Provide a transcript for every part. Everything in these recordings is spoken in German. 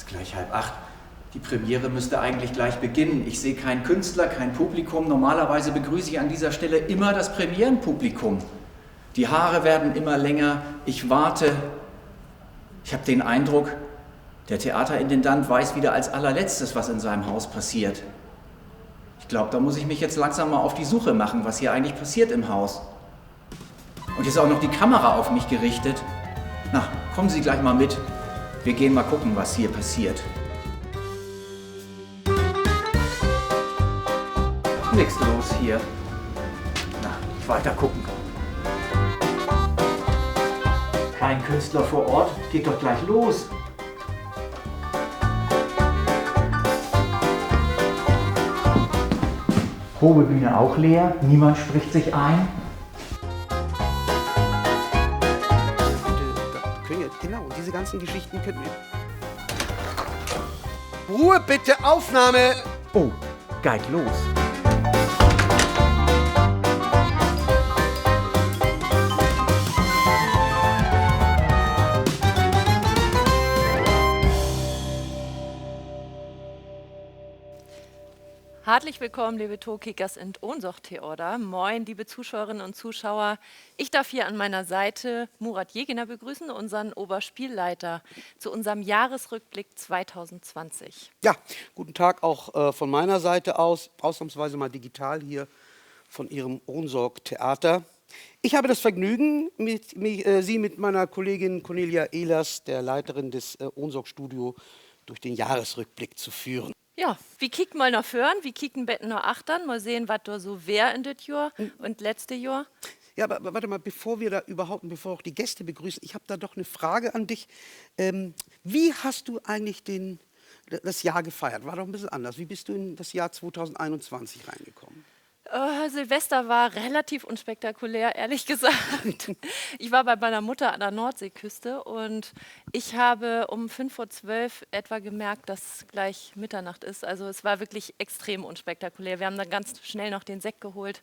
Ist gleich 7:30. Die Premiere müsste eigentlich gleich beginnen. Ich sehe keinen Künstler, kein Publikum. Normalerweise begrüße ich an dieser Stelle immer das Premierenpublikum. Die Haare werden immer länger. Ich warte. Ich habe den Eindruck, der Theaterintendant weiß wieder als allerletztes, was in seinem Haus passiert. Ich glaube, da muss ich mich jetzt langsam mal auf die Suche machen, was hier eigentlich passiert im Haus. Und jetzt ist auch noch die Kamera auf mich gerichtet. Na, kommen Sie gleich mal mit. Wir gehen mal gucken, was hier passiert. Nichts los hier. Na, weiter gucken. Kein Künstler vor Ort. Geht doch gleich los. Probebühne auch leer. Niemand spricht sich ein. Genau, diese ganzen Geschichten könnten wir... Ruhe bitte, Aufnahme! Oh, geht los. Herzlich willkommen, liebe Tourkickers und Ohnsorg-Theater. Moin, liebe Zuschauerinnen und Zuschauer. Ich darf hier an meiner Seite Murat Yegener begrüßen, unseren Oberspielleiter, zu unserem Jahresrückblick 2020. Ja, guten Tag auch von meiner Seite aus, ausnahmsweise mal digital hier von Ihrem Ohnsorg-Theater. Ich habe das Vergnügen, Sie mit meiner Kollegin Cornelia Ehlers, der Leiterin des Ohnsorg-Studio, durch den Jahresrückblick zu führen. Ja, wir kicken mal nach vorn, wir kicken betten nach achtern, mal sehen, was da so wär in das Jahr und letzte Jahr. Ja, aber warte mal, bevor auch die Gäste begrüßen, ich habe da doch eine Frage an dich. Wie hast du eigentlich das Jahr gefeiert? War doch ein bisschen anders. Wie bist du in das Jahr 2021 reingekommen? Silvester war relativ unspektakulär, ehrlich gesagt. Ich war bei meiner Mutter an der Nordseeküste und ich habe um 11:55 etwa gemerkt, dass gleich Mitternacht ist. Also es war wirklich extrem unspektakulär. Wir haben dann ganz schnell noch den Sekt geholt,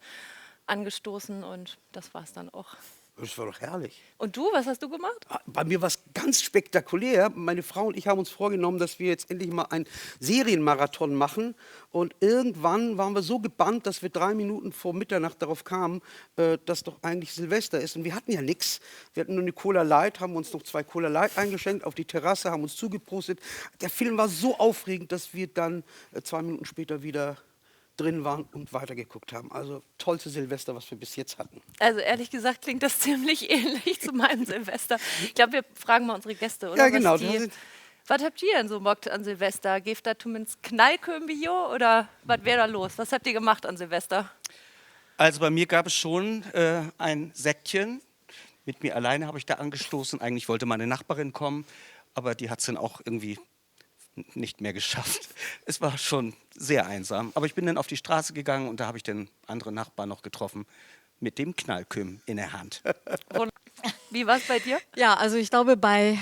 angestoßen und das war es dann auch. Das war doch herrlich. Und du, was hast du gemacht? Bei mir war es ganz spektakulär. Meine Frau und ich haben uns vorgenommen, dass wir jetzt endlich mal einen Serienmarathon machen. Und irgendwann waren wir so gebannt, dass wir 3 Minuten vor Mitternacht darauf kamen, dass doch eigentlich Silvester ist. Und wir hatten ja nichts. Wir hatten nur eine Cola Light, haben uns noch 2 Cola Light eingeschenkt auf die Terrasse, haben uns zugeprostet. Der Film war so aufregend, dass wir dann 2 Minuten später wieder drin waren und weitergeguckt haben. Also tollste Silvester, was wir bis jetzt hatten. Also ehrlich gesagt klingt das ziemlich ähnlich zu meinem Silvester. Ich glaube, wir fragen mal unsere Gäste, oder? Ja, genau. Was habt ihr denn so mockt an Silvester? Geeft da zumindest Knallkömbio oder was wäre da los? Was habt ihr gemacht an Silvester? Also bei mir gab es schon ein Säckchen. Mit mir alleine habe ich da angestoßen. Eigentlich wollte meine Nachbarin kommen, aber die hat es dann auch irgendwie nicht mehr geschafft. Es war schon sehr einsam. Aber ich bin dann auf die Straße gegangen und da habe ich den anderen Nachbarn noch getroffen mit dem Knallküm in der Hand. Wie war es bei dir? Ja, also ich glaube, bei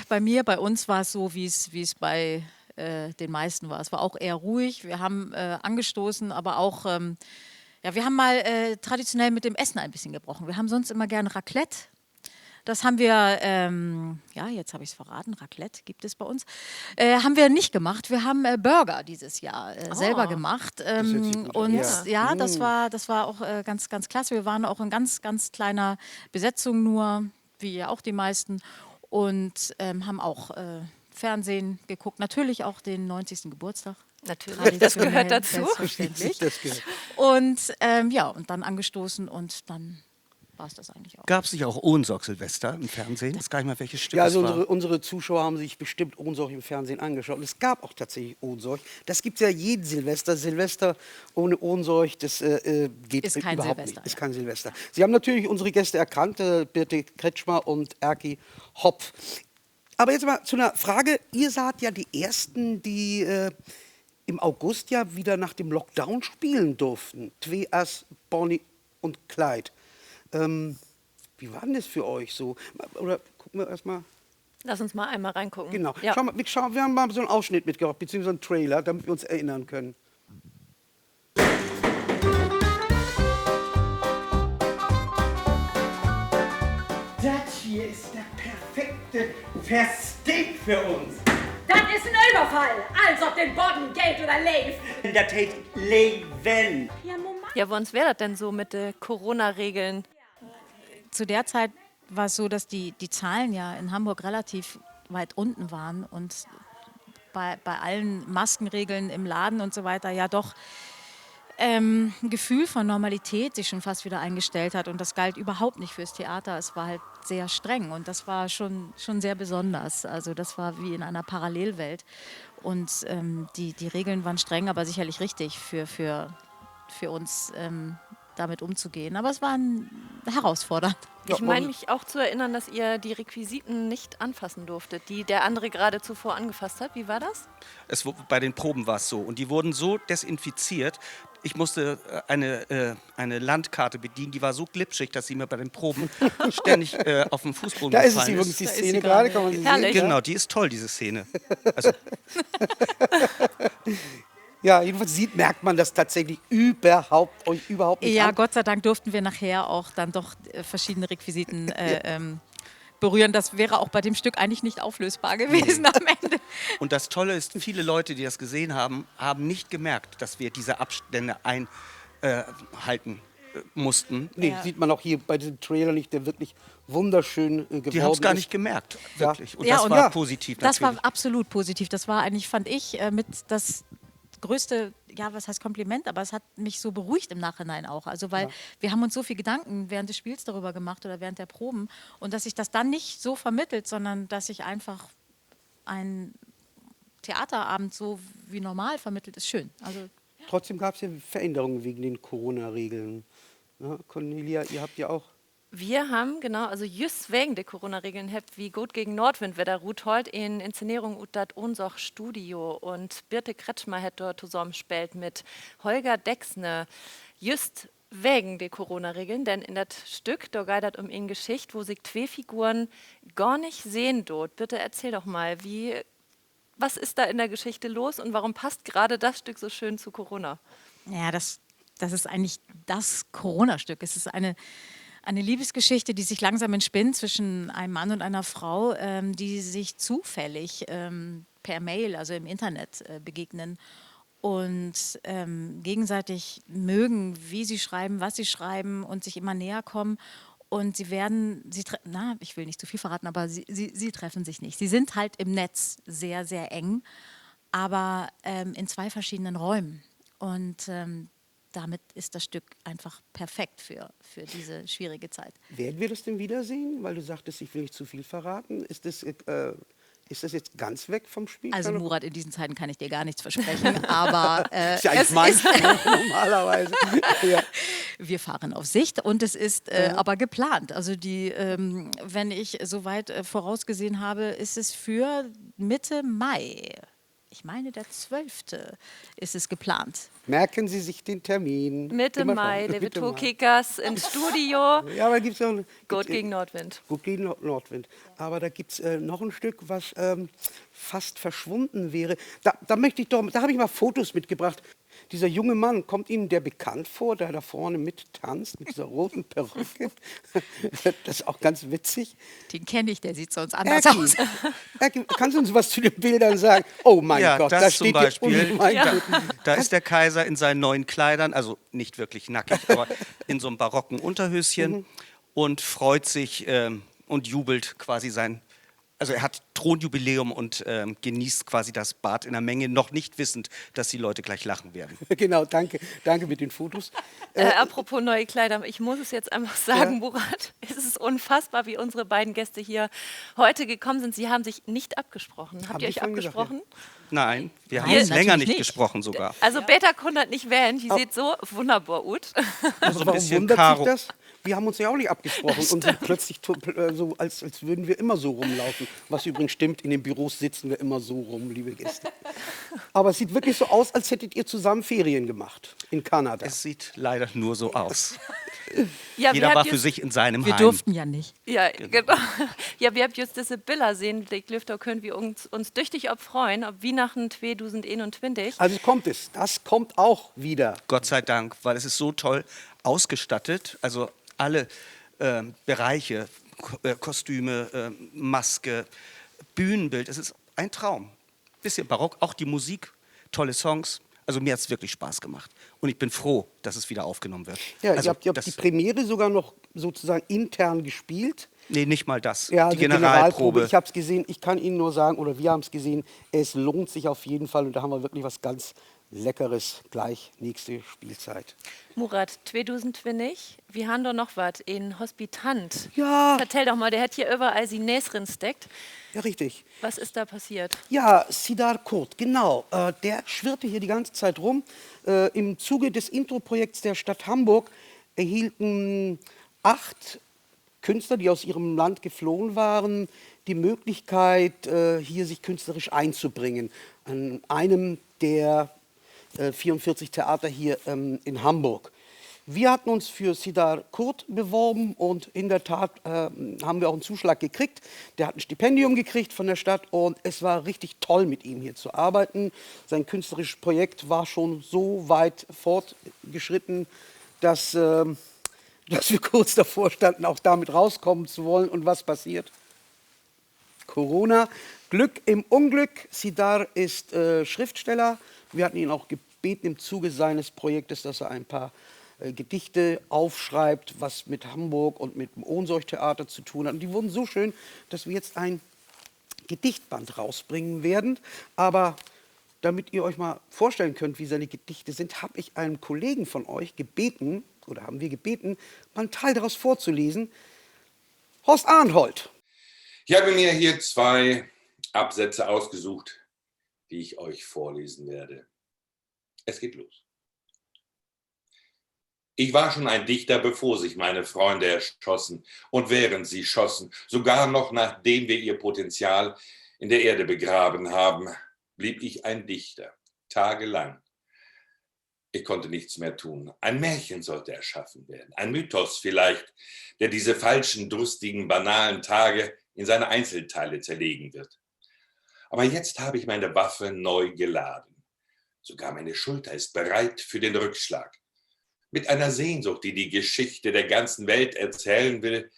uns war es so, wie es bei den meisten war. Es war auch eher ruhig. Wir haben angestoßen, aber auch, wir haben mal traditionell mit dem Essen ein bisschen gebrochen. Wir haben sonst immer gerne Raclette. Das haben wir, jetzt habe ich es verraten, Raclette gibt es bei uns. Haben wir nicht gemacht. Wir haben Burger dieses Jahr selber gemacht. Das war auch ganz, ganz klasse. Wir waren auch in ganz, ganz kleiner Besetzung nur, wie ja auch die meisten. Und haben auch Fernsehen geguckt. Natürlich auch den 90. Geburtstag. Natürlich, das gehört dazu. Selbstverständlich. Und und dann angestoßen und dann war es das eigentlich auch. Gab es nicht auch Ohnsorg Silvester im Fernsehen? Ich weiß gar nicht mehr, welches Stück ja, also es war. unsere Zuschauer haben sich bestimmt Ohnsorg im Fernsehen angeschaut. Und es gab auch tatsächlich Ohnsorg. Das gibt es ja jeden Silvester. Silvester ohne Ohnsorg, das geht ist kein überhaupt Silvester, nicht. Ist kein Silvester. Sie haben natürlich unsere Gäste erkannt, Birte Kretschmer und Erki Hopf. Aber jetzt mal zu einer Frage. Ihr seid ja die Ersten, die im August ja wieder nach dem Lockdown spielen durften. Tweas, Bonnie und Clyde. Wie war denn das für euch so? Oder gucken wir erstmal. Lass uns mal einmal reingucken. Genau. Ja. Wir haben mal so einen Ausschnitt mitgebracht, beziehungsweise einen Trailer, damit wir uns erinnern können. Das hier ist der perfekte Versteak für uns. Das ist ein Überfall, als ob den Boden geht oder lebt. Dat heet leven. Ja, bei uns wäre das denn so mit den Corona-Regeln? Zu der Zeit war es so, dass die Zahlen ja in Hamburg relativ weit unten waren und bei allen Maskenregeln im Laden und so weiter ja doch ein Gefühl von Normalität sich schon fast wieder eingestellt hat. Und das galt überhaupt nicht fürs Theater. Es war halt sehr streng und das war schon sehr besonders. Also das war wie in einer Parallelwelt. Und die Regeln waren streng, aber sicherlich richtig für uns damit umzugehen. Aber es war herausfordernd. Ich meine mich auch zu erinnern, dass ihr die Requisiten nicht anfassen durftet, die der andere gerade zuvor angefasst hat. Wie war das? Bei den Proben war es so. Und die wurden so desinfiziert. Ich musste eine Landkarte bedienen, die war so glitschig, dass sie mir bei den Proben ständig auf den Fußboden Da ist es gefallen übrigens die Szene gerade, kann man sie sehen. Herrlich. Genau, die ist toll, diese Szene. Also, Ja, jedenfalls merkt man das tatsächlich überhaupt nicht Ja, an. Gott sei Dank durften wir nachher auch dann doch verschiedene Requisiten berühren. Das wäre auch bei dem Stück eigentlich nicht auflösbar gewesen am Ende. und das Tolle ist, viele Leute, die das gesehen haben, haben nicht gemerkt, dass wir diese Abstände einhalten mussten. Nee, sieht man auch hier bei diesem Trailer nicht, der wirklich wunderschön geworden ist. Die haben es gar nicht gemerkt, wirklich. Und Ja, das und war ja, positiv Das natürlich. war absolut positiv. Das war eigentlich, fand ich, mit das größte, ja, was heißt Kompliment, aber es hat mich so beruhigt im Nachhinein auch. Also, weil wir haben uns so viel Gedanken während des Spiels darüber gemacht oder während der Proben und dass sich das dann nicht so vermittelt, sondern dass sich einfach ein Theaterabend so wie normal vermittelt, ist schön. Also, Trotzdem gab es ja Veränderungen wegen den Corona-Regeln. Ja, Cornelia, ihr habt ja auch... Wir haben, genau, also just wegen der Corona-Regeln, habt wie gut gegen Nordwind, wer da ruht heute in Inszenierung ut dat unsoch Studio und Birte Kretschmer hat dort zusammengespielt mit Holger Dexne, just wegen der Corona-Regeln, denn in das Stück, da geht es um eine Geschichte, wo sich zwei Figuren gar nicht sehen dort. Bitte erzähl doch mal, was ist da in der Geschichte los und warum passt gerade das Stück so schön zu Corona? ja, das ist eigentlich das Corona-Stück. Es ist eine Liebesgeschichte, die sich langsam entspinnt zwischen einem Mann und einer Frau, die sich zufällig per Mail, also im Internet, begegnen und gegenseitig mögen, wie sie schreiben, was sie schreiben und sich immer näher kommen. Und ich will nicht zu viel verraten, aber sie treffen sich nicht. Sie sind halt im Netz sehr, sehr eng, aber in zwei verschiedenen Räumen. Und damit ist das Stück einfach perfekt für diese schwierige Zeit. Werden wir das denn wiedersehen? Weil du sagtest, ich will nicht zu viel verraten. Ist das jetzt ganz weg vom Spiel? Also Murat, in diesen Zeiten kann ich dir gar nichts versprechen, aber ist ja eigentlich mein Spiel normalerweise. Ja. wir fahren auf Sicht und es ist aber geplant. Also wenn ich soweit vorausgesehen habe, ist es für Mitte Mai. Ich meine, der 12. ist es geplant. Merken Sie sich den Termin. Mitte Immer Mai, schauen. David Mitte Mai. Tokikas ins Studio. Ja, aber gibt es auch... Gut gegen Nordwind. Gut gegen Nordwind. Aber da gibt es noch ein Stück, was fast verschwunden wäre. Da habe ich mal Fotos mitgebracht. Dieser junge Mann, kommt Ihnen der bekannt vor, der da vorne mit tanzt, mit dieser roten Perücke? Das ist auch ganz witzig. Den kenne ich, der sieht sonst anders aus. Erki, kannst du uns was zu den Bildern sagen? Oh mein Ja, Gott, das da zum steht Beispiel. hier... Oh mein Gott. Da ist der Kaiser in seinen neuen Kleidern, also nicht wirklich nackig, aber in so einem barocken Unterhöschen und freut sich und jubelt quasi also er hat Thronjubiläum und genießt quasi das Bad in der Menge, noch nicht wissend, dass die Leute gleich lachen werden. Genau, danke mit den Fotos. Apropos neue Kleider, ich muss es jetzt einfach sagen, Murat, es ist unfassbar, wie unsere beiden Gäste hier heute gekommen sind. Sie haben sich nicht abgesprochen. Habt ihr euch ich vorhin gesagt, abgesprochen? Nein, wir haben Nein, uns länger natürlich nicht nicht. gesprochen sogar. Also Beta konnte nicht wählen, die sieht so wunderbar aus. So ein Warum bisschen wundert Karo. sich das? Wir haben uns ja auch nicht abgesprochen und sind plötzlich so, als würden wir immer so rumlaufen. Was übrigens stimmt, in den Büros sitzen wir immer so rum, liebe Gäste. Aber es sieht wirklich so aus, als hättet ihr zusammen Ferien gemacht in Kanada. Es sieht leider nur so aus. Ja, Jeder war für sich in seinem Wir Heim. durften ja nicht. Ja, genau. Ja, wir haben jetzt diese Bilder sehen, die Lüfter können wir uns tüchtig freuen, ob Weihnachten 2021. Also das kommt auch wieder. Gott sei Dank, weil es ist so toll ausgestattet. Also alle Bereiche, Kostüme, Maske, Bühnenbild, es ist ein Traum. bisschen barock, auch die Musik, tolle Songs. Also mir hat es wirklich Spaß gemacht. Und ich bin froh, dass es wieder aufgenommen wird. Ja, also, ihr habt die Premiere sogar noch sozusagen intern gespielt. Nee, nicht mal das. Ja, die Generalprobe. Ich habe es gesehen, ich kann Ihnen nur sagen, oder wir haben es gesehen, es lohnt sich auf jeden Fall und da haben wir wirklich was ganz Leckeres gleich nächste Spielzeit. Murat, 2020, wir haben doch noch was, ein Hospitant. Ja. Vertell doch mal, der hat hier überall sie Näsrin steckt. Ja, richtig. Was ist da passiert? Ja, Sidar Kurt, genau. Der schwirrte hier die ganze Zeit rum. Im Zuge des Intro-Projekts der Stadt Hamburg erhielten 8 Künstler, die aus ihrem Land geflohen waren, die Möglichkeit, hier sich künstlerisch einzubringen. An einem der 44 Theater hier in Hamburg. Wir hatten uns für Sidar Kurt beworben und in der Tat haben wir auch einen Zuschlag gekriegt. Der hat ein Stipendium gekriegt von der Stadt und es war richtig toll, mit ihm hier zu arbeiten. Sein künstlerisches Projekt war schon so weit fortgeschritten, dass wir kurz davor standen, auch damit rauskommen zu wollen. Und was passiert? Corona. Glück im Unglück. Sidar ist Schriftsteller. Wir hatten ihn auch gebeten im Zuge seines Projektes, dass er ein paar Gedichte aufschreibt, was mit Hamburg und mit dem Ohnsorg-Theater zu tun hat. Und die wurden so schön, dass wir jetzt ein Gedichtband rausbringen werden. Aber damit ihr euch mal vorstellen könnt, wie seine Gedichte sind, habe ich einem Kollegen von euch gebeten, oder haben wir gebeten, mal einen Teil daraus vorzulesen. Horst Arnhold. Ich habe mir hier 2 Absätze ausgesucht, die ich euch vorlesen werde. Es geht los. Ich war schon ein Dichter, bevor sich meine Freunde erschossen und während sie schossen, sogar noch nachdem wir ihr Potenzial in der Erde begraben haben, blieb ich ein Dichter, tagelang. Ich konnte nichts mehr tun. Ein Märchen sollte erschaffen werden, ein Mythos vielleicht, der diese falschen, durstigen, banalen Tage in seine Einzelteile zerlegen wird. Aber jetzt habe ich meine Waffe neu geladen. Sogar meine Schulter ist bereit für den Rückschlag. Mit einer Sehnsucht, die die Geschichte der ganzen Welt erzählen will,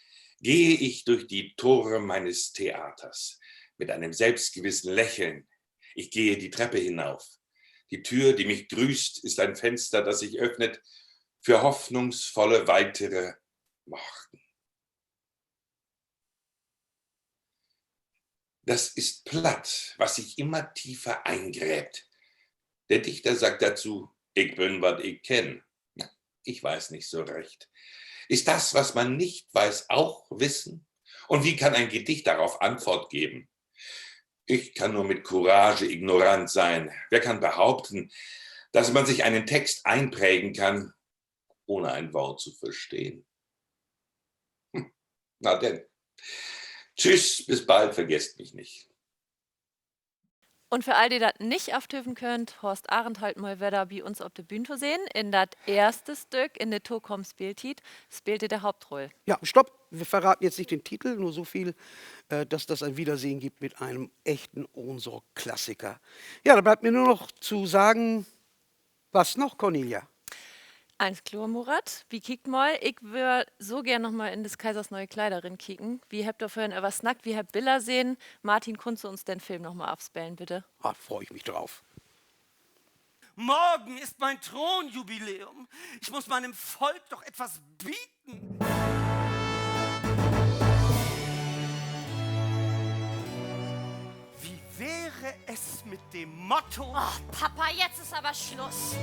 gehe ich durch die Tore meines Theaters. Mit einem selbstgewissen Lächeln. Ich gehe die Treppe hinauf. Die Tür, die mich grüßt, ist ein Fenster, das sich öffnet für hoffnungsvolle weitere Morgen. Das ist platt, was sich immer tiefer eingräbt. Der Dichter sagt dazu, ich bin, was ich kenn. Ich weiß nicht so recht. Ist das, was man nicht weiß, auch Wissen? Und wie kann ein Gedicht darauf Antwort geben? Ich kann nur mit Courage ignorant sein. Wer kann behaupten, dass man sich einen Text einprägen kann, ohne ein Wort zu verstehen? Na denn. Tschüss, bis bald, vergesst mich nicht. Und für all die das nicht auftöven könnt, Horst Arnhold mal wieder bei uns auf der Bühne sehen. In das erste Stück, in der Tokom Spieltit, spielte der Hauptrolle. Ja, stopp, wir verraten jetzt nicht den Titel, nur so viel, dass das ein Wiedersehen gibt mit einem echten Ohnsorg-Klassiker. Ja, da bleibt mir nur noch zu sagen, was noch, Cornelia? Eins klar, Murat. Wie kickt mal? Ich würde so gern noch mal in des Kaisers neue Kleiderin kicken. Wie habt ihr vorhin was snackt? Wie habt Billa sehen? Martin, kannst du uns den Film noch mal abspellen, bitte? Ah, freue ich mich drauf. Morgen ist mein Thronjubiläum. Ich muss meinem Volk doch etwas bieten. Wie wäre es mit dem Motto... Ach, Papa, jetzt ist aber Schluss.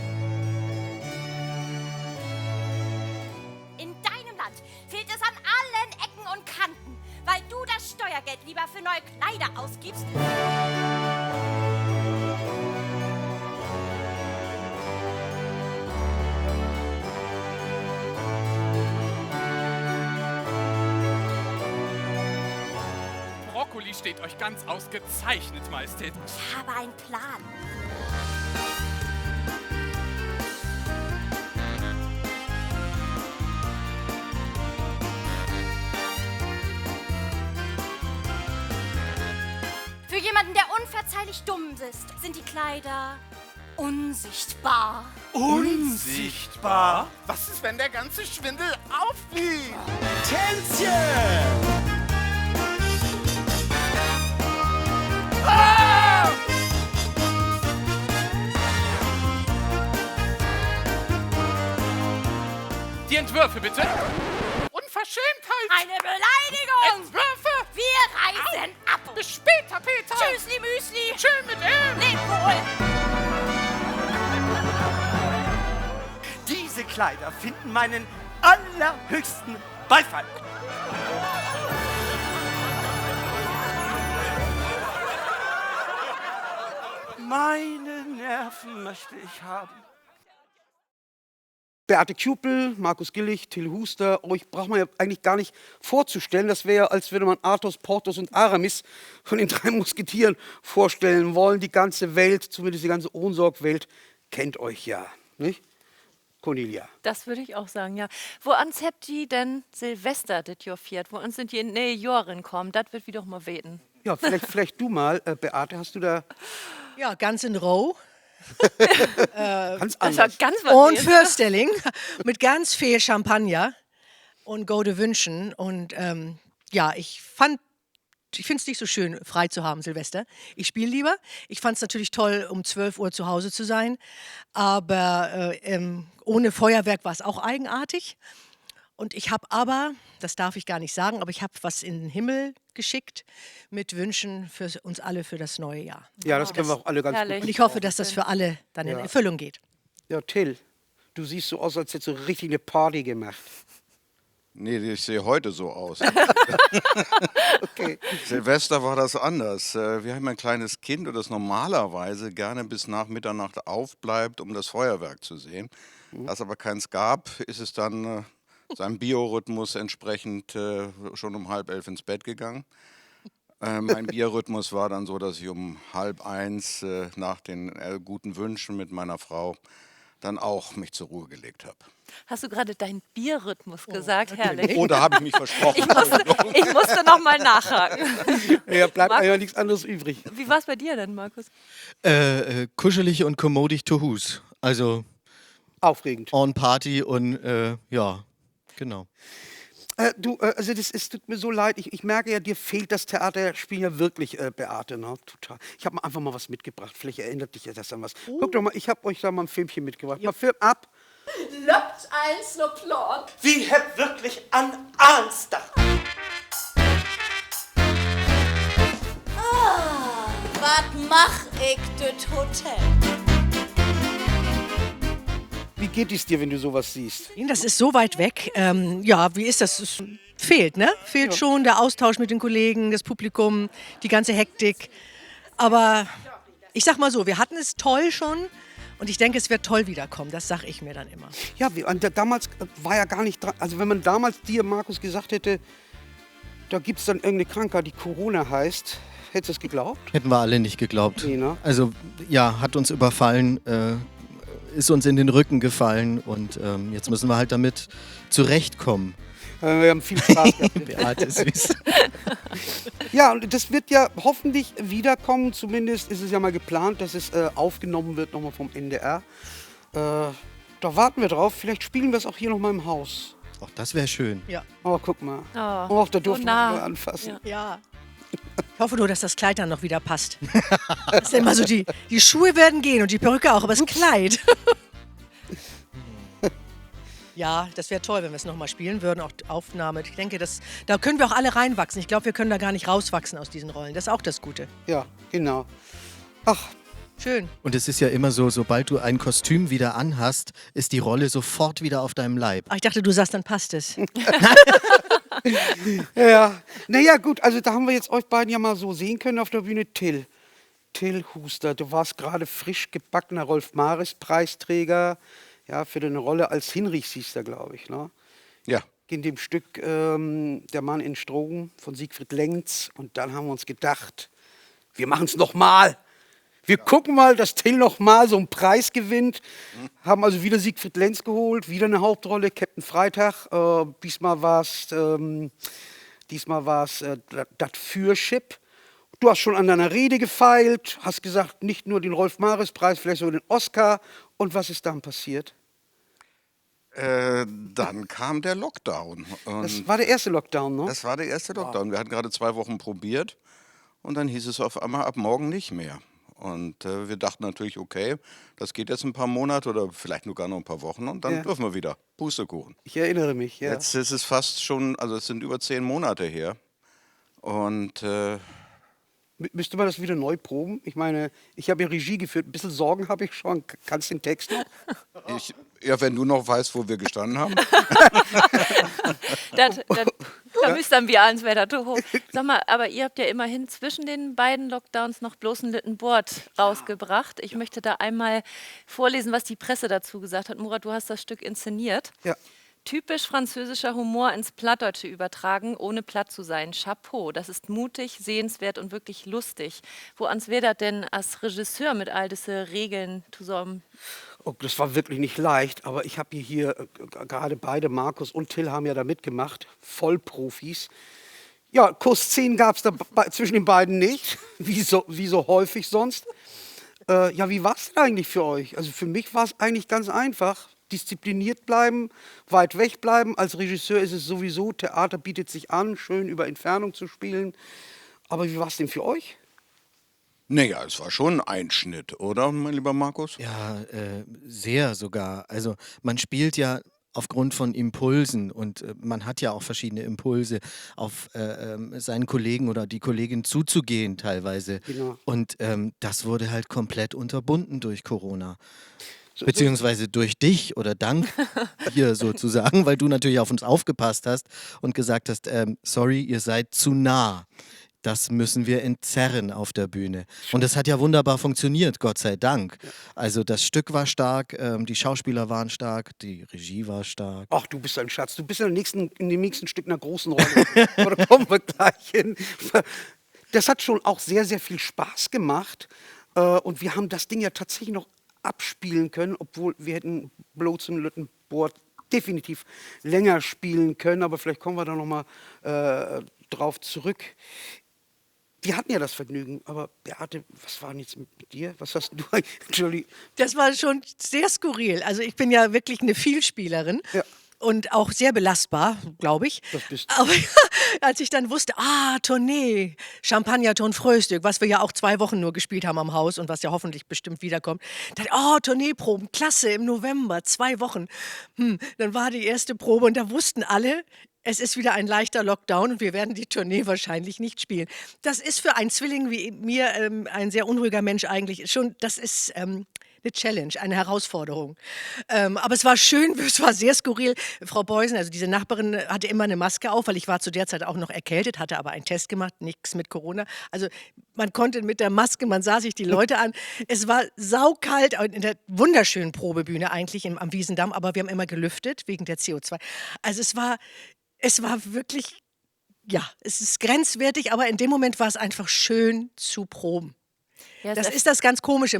In deinem Land fehlt es an allen Ecken und Kanten, weil du das Steuergeld lieber für neue Kleider ausgibst. Brokkoli steht euch ganz ausgezeichnet, Majestät. Ich habe einen Plan. Für jemanden, der unverzeihlich dumm ist, sind die Kleider unsichtbar. Unsichtbar? Was ist, wenn der ganze Schwindel auffliegt? Tänzchen! Entwürfe bitte. Unverschämtheit. Eine Beleidigung! Entwürfe. Wir reisen ab! Bis später, Peter. Tschüssli Müsli! Schön mit ihm. Leb wohl! Diese Kleider finden meinen allerhöchsten Beifall. Meine Nerven möchte ich haben. Beate Kjupel, Markus Gillig, Till Huster, euch braucht man ja eigentlich gar nicht vorzustellen. Das wäre ja, als würde man Athos, Porthos und Aramis von den 3 Musketieren vorstellen wollen. Die ganze Welt, zumindest die ganze Ohnsorg-Welt, kennt euch ja, nicht? Cornelia. Das würde ich auch sagen, ja. Wo ans habt ihr denn Silvester, das Jahr viert? Wo uns sind die neue Jahren kommen? Das wird wieder mal weten. Ja, vielleicht du mal, Beate, hast du da Ja, ganz in Row. ganz Das war anders? ganz was Und Neues. Fürstelling mit ganz viel Champagner und Gode Wünschen. Und ja, ich finde es nicht so schön, frei zu haben, Silvester. Ich spiele lieber. Ich fand es natürlich toll, um 12 Uhr zu Hause zu sein. Aber ohne Feuerwerk war es auch eigenartig. Und ich habe aber, das darf ich gar nicht sagen, aber ich habe was in den Himmel geschickt mit Wünschen für uns alle für das neue Jahr. Ja, das können wir auch alle ganz Herrlich. gut. Und ich hoffe, dass das für alle dann in Ja. Erfüllung geht. Ja, Till, du siehst so aus, als hättest du richtig eine Party gemacht. Nee, ich sehe heute so aus. Okay. Silvester war das anders. Wir haben ein kleines Kind, das normalerweise gerne bis nach Mitternacht aufbleibt, um das Feuerwerk zu sehen. Da es aber keins gab, ist es dann seinem Biorhythmus entsprechend schon um 10:30 ins Bett gegangen. Mein Biorhythmus war dann so, dass ich um 12:30 nach den guten Wünschen mit meiner Frau dann auch mich zur Ruhe gelegt habe. Hast du gerade deinen Bierrhythmus gesagt? Herrlich. Oh, da habe ich mich versprochen. Ich musste noch mal nachhaken. Ja, bleibt Markus? ja nichts anderes übrig. Wie war es bei dir denn, Markus? Kuschelig und kommodig to Hus. Also Aufregend. on Party und ja, genau. Also es tut mir so leid, ich merke ja, dir fehlt das Theaterspiel ja wirklich, Beate, ne? Total. Ich habe einfach mal was mitgebracht, vielleicht erinnert dich ja das an was. Guck doch mal, ich habe euch da mal ein Filmchen mitgebracht. Mal Film ab. Löppt eins no Plan. Wie habt wirklich an Ernst Was mach ich das Hotel? Wie geht es dir, wenn du sowas siehst? Das ist so weit weg. Ja, wie ist das? Es fehlt, ne? Fehlt schon der Austausch mit den Kollegen, das Publikum, die ganze Hektik. Aber ich sag mal so, wir hatten es toll schon und ich denke, es wird toll wiederkommen. Das sag ich mir dann immer. Ja, damals war ja gar nicht dran. Also wenn man damals dir, Markus, gesagt hätte, da gibt es dann irgendeine Krankheit, die Corona heißt, hättest du es geglaubt? Hätten wir alle nicht geglaubt. Nee, ne? Also ja, hat uns überfallen, ist uns in den Rücken gefallen und jetzt müssen wir halt damit zurechtkommen. Wir haben viel Spaß gehabt. Beate ist süß. Ja, und das wird ja hoffentlich wiederkommen. Zumindest ist es ja mal geplant, dass es aufgenommen wird, nochmal vom NDR. Da warten wir drauf. Vielleicht spielen wir es auch hier nochmal im Haus. Ach, das wäre schön. Ja. Oh, guck mal. Oh, Oh, da durften wir nah. mal anfassen. Ja. Ich hoffe nur, dass das Kleid dann noch wieder passt. Das ist ja immer so, die Schuhe werden gehen und die Perücke auch, aber das Kleid. Ja, das wäre toll, wenn wir es nochmal spielen würden, auch Aufnahme. Ich denke, da können wir auch alle reinwachsen. Ich glaube, wir können da gar nicht rauswachsen aus diesen Rollen. Das ist auch das Gute. Ja, genau. Ach, schön. Und es ist ja immer so, sobald du ein Kostüm wieder anhast, ist die Rolle sofort wieder auf deinem Leib. Ach, ich dachte, du sagst, dann passt es. Ja, naja, gut, also da haben wir jetzt euch beiden ja mal so sehen können auf der Bühne. Till Huster, du warst gerade frisch gebackener Rolf-Maris-Preisträger, ja, für deine Rolle als Hinrichs hieß der, glaube ich, ne? Ja. In dem Stück Der Mann in Strogen von Siegfried Lenz. Und dann haben wir uns gedacht, wir machen es nochmal. Wir gucken mal, dass Till nochmal so einen Preis gewinnt. Haben also wieder Siegfried Lenz geholt, wieder eine Hauptrolle, Captain Freitag. Diesmal war es das Fürschip. Du hast schon an deiner Rede gefeilt, hast gesagt, nicht nur den Rolf-Maris-Preis, vielleicht sogar den Oscar. Und was ist dann passiert? Dann kam der Lockdown. Das war der erste Lockdown, ne? Das war der erste Lockdown. Wir hatten gerade 2 Wochen probiert und dann hieß es auf einmal ab morgen nicht mehr. Und wir dachten natürlich, okay, das geht jetzt ein paar Monate oder vielleicht sogar noch ein paar Wochen und dann dürfen wir wieder. Pustekuchen. Ich erinnere mich, ja. Jetzt ist es fast schon, also es sind über 10 Monate her. Und müsste man das wieder neu proben? Ich meine, ich habe ja Regie geführt, ein bisschen Sorgen habe ich schon. Kannst du den Text noch? Ja, wenn du noch weißt, wo wir gestanden haben. Da müssten wir ans Wetter hoch. Sag mal, aber ihr habt ja immerhin zwischen den beiden Lockdowns noch bloß ein Littenboard rausgebracht. Ich möchte da einmal vorlesen, was die Presse dazu gesagt hat. Murat, du hast das Stück inszeniert. Ja. Typisch französischer Humor ins Plattdeutsche übertragen, ohne platt zu sein. Chapeau, das ist mutig, sehenswert und wirklich lustig. Wo ans wäre das denn als Regisseur mit all diese Regeln zusammen? Oh, das war wirklich nicht leicht, aber ich habe hier gerade beide, Markus und Till, haben ja da mitgemacht, Vollprofis. Ja, Kussszenen gab es da zwischen den beiden nicht, wie so häufig sonst. Ja, wie war es denn eigentlich für euch? Also für mich war es eigentlich ganz einfach. Diszipliniert bleiben, weit weg bleiben. Als Regisseur ist es sowieso, Theater bietet sich an, schön über Entfernung zu spielen. Aber wie war es denn für euch? Naja, es war schon ein Einschnitt, oder, mein lieber Markus? Ja, sehr sogar. Also man spielt ja aufgrund von Impulsen und man hat ja auch verschiedene Impulse, auf seinen Kollegen oder die Kollegin zuzugehen teilweise. Genau. Und das wurde halt komplett unterbunden durch Corona. Beziehungsweise durch dich oder dank dir sozusagen, weil du natürlich auf uns aufgepasst hast und gesagt hast, sorry, ihr seid zu nah. Das müssen wir entzerren auf der Bühne. Und das hat ja wunderbar funktioniert, Gott sei Dank. Also das Stück war stark, die Schauspieler waren stark, die Regie war stark. Ach, du bist ein Schatz. Du bist in dem nächsten Stück einer großen Rolle. Aber da kommen wir gleich hin. Das hat schon auch sehr, sehr viel Spaß gemacht. Und wir haben das Ding ja tatsächlich noch abspielen können, obwohl wir hätten Blows und Lüttenboard definitiv länger spielen können. Aber vielleicht kommen wir da noch mal drauf zurück. Wir hatten ja das Vergnügen, aber Beate, was war denn jetzt mit dir? Was hast du eigentlich? Entschuldigung. Das war schon sehr skurril. Also ich bin ja wirklich eine Vielspielerin. Ja. Und auch sehr belastbar, glaube ich. Das bist du. Aber als ich dann wusste, Tournee, Champagnerton Fröhstück, was wir ja auch 2 Wochen nur gespielt haben am Haus und was ja hoffentlich bestimmt wiederkommt, dachte ich, Tourneeproben, klasse, im November, 2 Wochen. Dann war die erste Probe und da wussten alle, es ist wieder ein leichter Lockdown und wir werden die Tournee wahrscheinlich nicht spielen. Das ist für einen Zwilling wie mir, ein sehr unruhiger Mensch eigentlich, schon, das ist eine Challenge, eine Herausforderung. Aber es war schön, es war sehr skurril. Frau Beusen, also diese Nachbarin, hatte immer eine Maske auf, weil ich war zu der Zeit auch noch erkältet, hatte aber einen Test gemacht, nichts mit Corona. Also man konnte mit der Maske, man sah sich die Leute an. Es war saukalt in der wunderschönen Probebühne eigentlich am Wiesendamm, aber wir haben immer gelüftet wegen der CO2. Also es war wirklich, ja, es ist grenzwertig, aber in dem Moment war es einfach schön zu proben. Ja, Das ist das ganz Komische.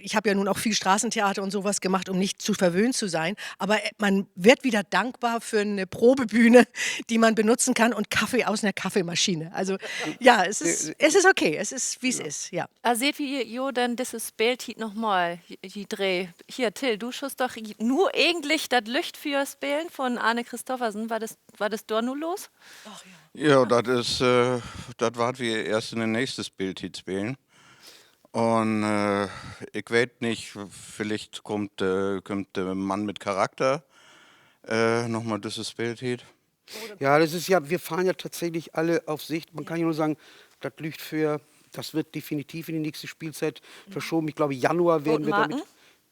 Ich habe ja nun auch viel Straßentheater und sowas gemacht, um nicht zu verwöhnt zu sein. Aber man wird wieder dankbar für eine Probebühne, die man benutzen kann und Kaffee aus einer Kaffeemaschine. Also ja, es ist okay. Es ist, wie es ist, ja. Seht wie ihr denn dieses Bild hier nochmal, die Dreh. Hier, Till, du schuss doch nur eigentlich das Licht fürs Bild von Arne Christoffersen. War das dort nur los? Ach, Ja, das war wir erst in ein nächstes Bild hier spielen. Und ich weiß nicht, vielleicht kommt der Mann mit Charakter nochmal dieses Bild hier. Ja, wir fahren ja tatsächlich alle auf Sicht. Man kann ja nur sagen, das wird definitiv in die nächste Spielzeit verschoben. Ich glaube, Januar werden wir damit.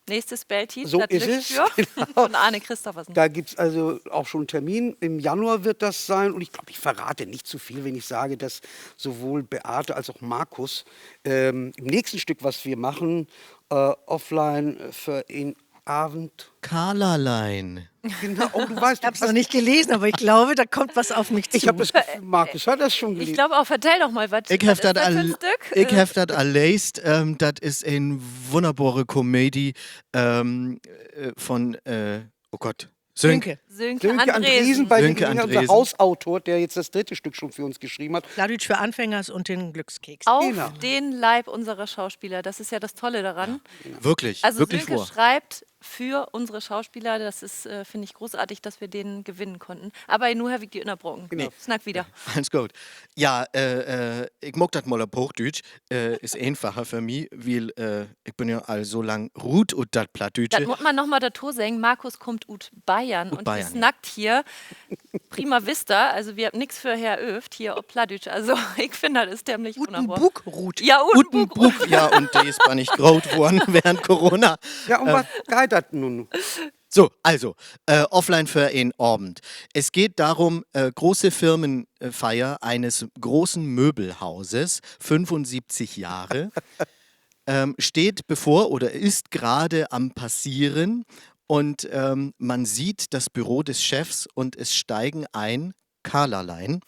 Nächstes Belltiet, So das ist Licht es. für Genau. von Arne Christoffersen. Da gibt es also auch schon einen Termin. Im Januar wird das sein. Und ich glaube, ich verrate nicht zu viel, wenn ich sage, dass sowohl Beate als auch Markus im nächsten Stück, was wir machen, offline für den Abend. Karlalein. Genau, du weißt, Ich habe es noch nicht gelesen, aber ich glaube, da kommt was auf mich zu. Ich habe das Gefühl, Markus hat das schon gelesen. Ich glaube auch, vertell doch mal, was Ich was habe ist das für ein Stück? das erleist. Das ist eine wunderbare Komödie von, oh Gott, Sönke. Sönke Sönke Andresen. Andresen, bei Sönke dem unser Andresen. Hausautor, der jetzt das 3. Stück schon für uns geschrieben hat. Plattdeutsch für Anfängers und den Glückskeks. Auf Genau. den Leib unserer Schauspieler. Das ist ja das Tolle daran. Wirklich, Also wirklich Sönke vor. schreibt für unsere Schauspieler. Das ist, finde ich, großartig, dass wir den gewinnen konnten. Aber nu habe ich die unterbrochen. Nee. Snack wieder. Alles gut. Ja, ich mag das mal auf Hochdeutsch. Ist einfacher für mich, weil ich bin ja all so lang Rut und das Plattdeutsche. Das muss man nochmal dazu sagen. Markus kommt ut Bayern und Bayern, wir snackt hier prima vista. Also wir haben nichts für Herr Öft hier auf Plattdeutsch. Also ich finde, das ist dämlich wunderbar. Utenbuck-Rut. Ja, Utenbruck, ja, und der ist nicht groß geworden während Corona. Ja, und was geht das nun? So, also, offline für einen Abend. Es geht darum, große Firmenfeier eines großen Möbelhauses, 75 Jahre, steht bevor oder ist gerade am Passieren und man sieht das Büro des Chefs und es steigen ein Carlalein,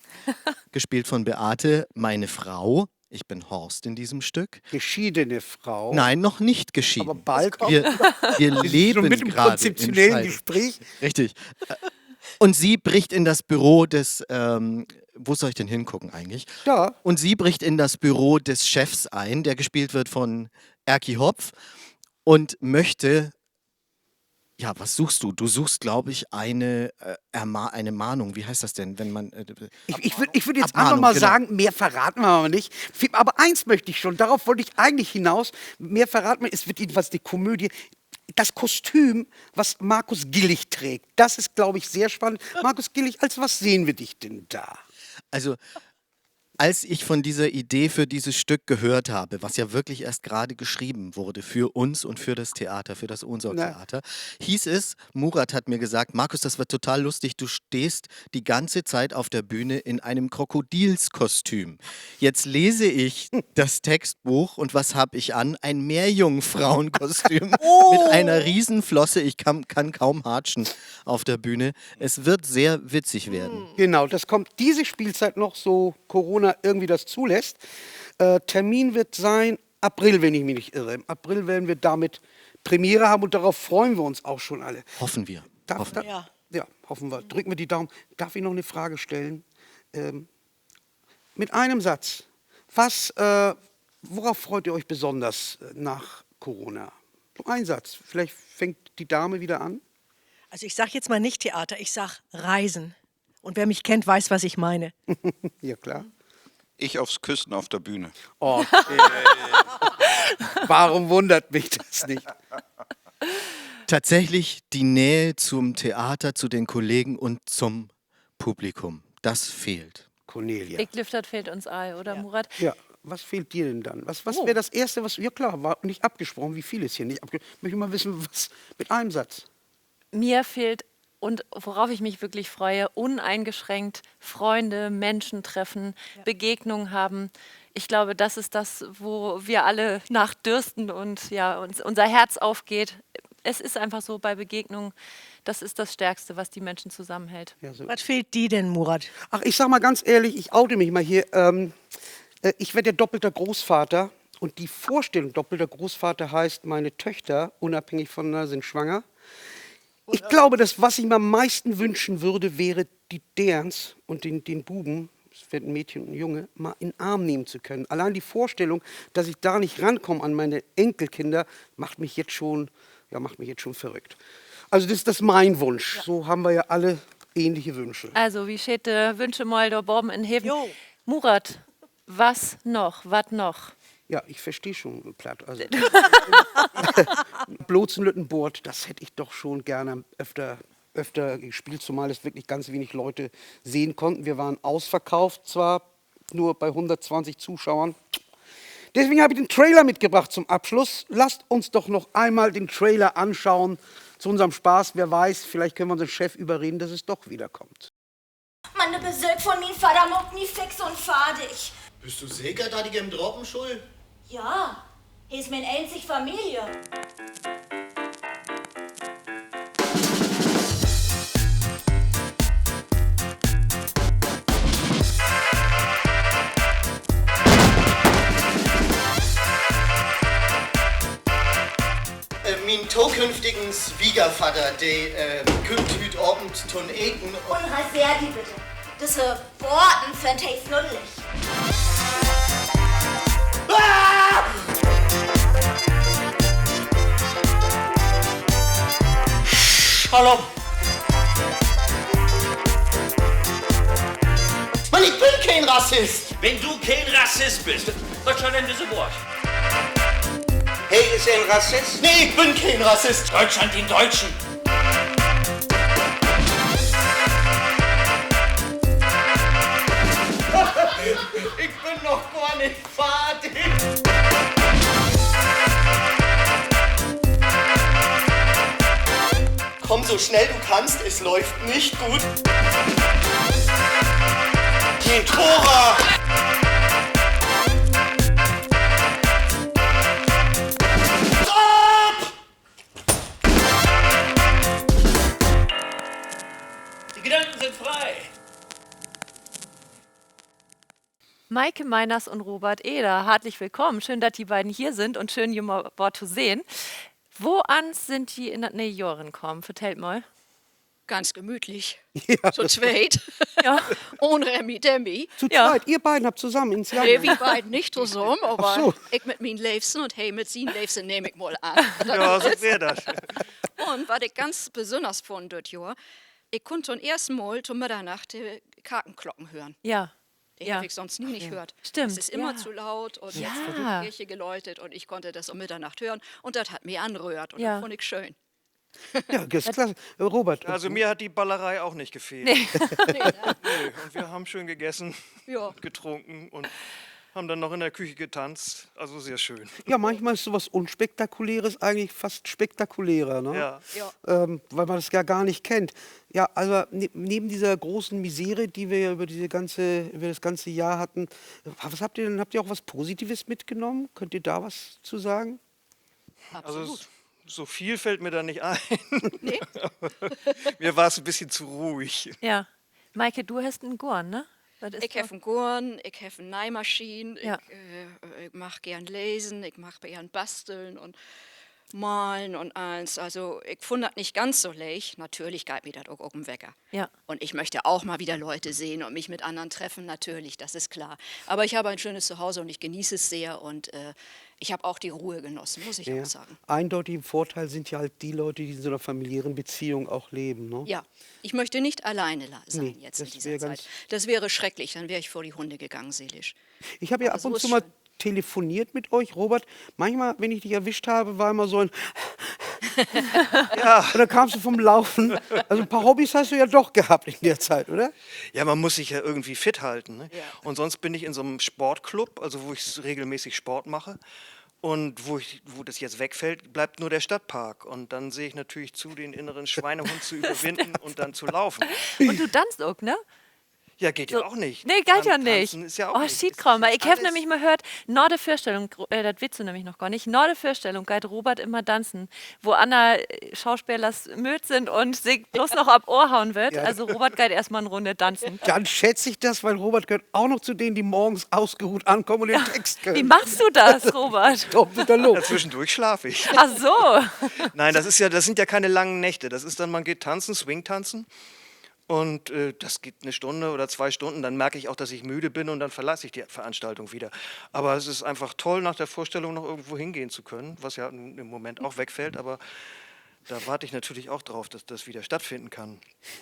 gespielt von Beate, meine Frau. Ich bin Horst in diesem Stück. Geschiedene Frau. Nein, noch nicht geschieden. Aber bald. Wir leben schon mit dem gerade konzeptionellen im Gespräch. Richtig. Und sie bricht in das Büro des, wo soll ich denn hingucken eigentlich? Da. Und sie bricht in das Büro des Chefs ein, der gespielt wird von Erki Hopf und möchte, ja, was suchst du? Du suchst, glaube ich, eine Mahnung. Wie heißt das denn, wenn man... Ich würd jetzt Abmahnung, einfach mal genau. sagen, mehr verraten wir aber nicht. Aber eins möchte ich schon, darauf wollte ich eigentlich hinaus. Mehr verraten wir, es wird jedenfalls die Komödie. Das Kostüm, was Markus Gillig trägt, das ist, glaube ich, sehr spannend. Markus Gillig, als was sehen wir dich denn da? Also, als ich von dieser Idee für dieses Stück gehört habe, was ja wirklich erst gerade geschrieben wurde für uns und für das Theater, für das Ohnsorg-Theater, hieß es, Murat hat mir gesagt, Markus, das wird total lustig, du stehst die ganze Zeit auf der Bühne in einem Krokodilskostüm. Jetzt lese ich das Textbuch und was habe ich an? Ein Meerjungfrauenkostüm mit einer Riesenflosse. Ich kann kaum hatschen auf der Bühne. Es wird sehr witzig werden. Genau, das kommt diese Spielzeit noch, so Corona irgendwie das zulässt. Termin wird sein April, wenn ich mich nicht irre. Im April werden wir damit Premiere haben und darauf freuen wir uns auch schon alle. Hoffen wir. Ja, hoffen wir. Drücken wir die Daumen. Darf ich noch eine Frage stellen? Mit einem Satz. Worauf freut ihr euch besonders nach Corona? So ein Satz. Vielleicht fängt die Dame wieder an. Also ich sage jetzt mal nicht Theater, ich sage Reisen. Und wer mich kennt, weiß, was ich meine. Ja, klar. Ich aufs Küssen auf der Bühne. Okay. Warum wundert mich das nicht? Tatsächlich die Nähe zum Theater, zu den Kollegen und zum Publikum. Das fehlt. Cornelia. Ich glaube, das fehlt uns all, oder Murat? Ja, was fehlt dir denn dann? Was wäre das Erste, was... Ja klar, war nicht abgesprochen, wie viel ist hier nicht abgesprochen. Ich möchte mal wissen, was mit einem Satz. Mir fehlt, und worauf ich mich wirklich freue, uneingeschränkt Freunde, Menschen treffen, Begegnungen haben. Ich glaube, das ist das, wo wir alle nachdürsten und ja, uns unser Herz aufgeht. Es ist einfach so bei Begegnungen, das ist das Stärkste, was die Menschen zusammenhält. Ja, so. Was fehlt dir denn, Murat? Ach, ich sag mal ganz ehrlich, ich oute mich mal hier. Ich werde ja doppelter Großvater. Und die Vorstellung, doppelter Großvater heißt, meine Töchter, unabhängig voneinander, sind schwanger. Ich glaube, das, was ich mir am meisten wünschen würde, wäre, die Derns und den Buben, es wird ein Mädchen und ein Junge, mal in den Arm nehmen zu können. Allein die Vorstellung, dass ich da nicht rankomme an meine Enkelkinder, macht mich jetzt schon verrückt. Also das ist mein Wunsch. Ja. So haben wir ja alle ähnliche Wünsche. Also, wie steht Wünsche mal da Borben in Heven? Murat, was noch? Ja, ich verstehe schon platt. Also, Blotzenlüttenbord, das hätte ich doch schon gerne öfter gespielt, zumal es wirklich ganz wenig Leute sehen konnten. Wir waren ausverkauft, zwar nur bei 120 Zuschauern. Deswegen habe ich den Trailer mitgebracht zum Abschluss. Lasst uns doch noch einmal den Trailer anschauen zu unserem Spaß. Wer weiß, vielleicht können wir unseren Chef überreden, dass es doch wiederkommt. Meine Besög von min Vater macht nie fix und fadig. Bist du sicher, dass ich im Droppen schuld? Ja, hier ist meine einzige Familie. Mein zukünftigen Schwiegervater, der kümmt hüt Abend ton Eken. Und Raserdi bitte. Diese Worten fänd ich knuddelig. mal um. Mann, ich bin kein Rassist. Wenn du kein Rassist bist, was soll denn diese Wort? Hey, ist er ein Rassist? Nee, ich bin kein Rassist. Deutschland den Deutschen. Ich bin noch gar nicht fertig. Komm so schnell du kannst, es läuft nicht gut. Den Tora! Stopp! Die Gedanken sind frei. Maike Meiners und Robert Eder, herzlich willkommen. Schön, dass die beiden hier sind und schön, die mal zu sehen. Woan sind die in das neue Jahr gekommen? Vertellt mal. Ganz gemütlich. Ja. Zu zweit. Ja. Ohne Remi Demi. Zu zweit, ihr beiden habt zusammen ins Jahr. Nee, wir beiden nicht zusammen, aber Ach so. ich mit meinen Leifsen und hey mit seinen Leifsen nehme ich mal an. Ja, so wäre das. Und was ich ganz besonders fand dort Jahr, ich konnte zum ersten Mal zur Mitternacht die Kartenglocken hören. Ja. Den habe ich sonst nie nicht gehört. Stimmt. Es ist immer ja. zu laut und Ja. jetzt wird die Kirche geläutet und ich konnte das um Mitternacht hören und das hat mich anrührt und Ja. das fand ich schön. Ja, das ist klasse. Robert. Also mir hat die Ballerei auch nicht gefehlt. Nee. Nee, und wir haben schön gegessen, Ja. getrunken und haben dann noch in der Küche getanzt. Also sehr schön. Ja, manchmal ist sowas Unspektakuläres eigentlich fast spektakulärer, ne? Ja. Ja. Weil man das ja gar nicht kennt. Ja, also neben dieser großen Misere, die wir ja über das ganze Jahr hatten, was habt ihr denn? Habt ihr auch was Positives mitgenommen? Könnt ihr da was zu sagen? Also so viel fällt mir da nicht ein. Nee. Mir war es ein bisschen zu ruhig. Ja. Maike, du hast einen Gorn, ne? Was ist Ich habe einen Gorn, ich habe eine Nähmaschine, Ja. ich mache gern lesen, ich mache gern basteln und malen und eins. Also ich fand das nicht ganz so leicht. Natürlich geht mir das auch um den Wecker. Ja. Und ich möchte auch mal wieder Leute sehen und mich mit anderen treffen, natürlich, das ist klar. Aber ich habe ein schönes Zuhause und ich genieße es sehr und ich habe auch die Ruhe genossen, muss ich auch sagen. Eindeutig Vorteil sind ja halt die Leute, die in so einer familiären Beziehung auch leben, ne? Ja, ich möchte nicht alleine sein Nee, jetzt in das dieser wär Zeit. Das wäre schrecklich, dann wäre ich vor die Hunde gegangen, seelisch. Ich habe ja Aber ab so und ist zu mal schön. telefoniert mit euch, Robert. Manchmal, wenn ich dich erwischt habe, war immer so ein... Ja. Und dann kamst du vom Laufen. Also ein paar Hobbys hast du ja doch gehabt in der Zeit, oder? Ja, man muss sich ja irgendwie fit halten. Ne? Ja. Und sonst bin ich in so einem Sportclub, also wo ich regelmäßig Sport mache. Und wo das jetzt wegfällt, bleibt nur der Stadtpark. Und dann sehe ich natürlich zu, den inneren Schweinehund zu überwinden und dann zu laufen. Und du tanzt auch, ne? Ja, geht ja auch nicht. Nee, geht ja nicht. Tanzen ist ja auch Oh, nicht. Schiedkram. Ich habe nämlich mal gehört, nach der Vorstellung, das willst du nämlich noch gar nicht, nach der Vorstellung geht Robert immer tanzen, wo andere Schauspielers müde sind und sich bloß noch ab Ohr hauen wird. Ja. Also Robert geht erstmal eine Runde tanzen. Dann schätze ich das, weil Robert gehört auch noch zu denen, die morgens ausgeruht ankommen und den Text können. Wie machst du das, Robert? Doch, bitte los. Ja, zwischendurch schlafe ich. Ach so. Nein, das sind ja keine langen Nächte. Das ist dann, man geht tanzen, Swing tanzen. Und das geht eine Stunde oder 2 Stunden. Dann merke ich auch, dass ich müde bin und dann verlasse ich die Veranstaltung wieder. Aber es ist einfach toll, nach der Vorstellung noch irgendwo hingehen zu können, was ja im Moment auch wegfällt. Aber da warte ich natürlich auch drauf, dass das wieder stattfinden kann.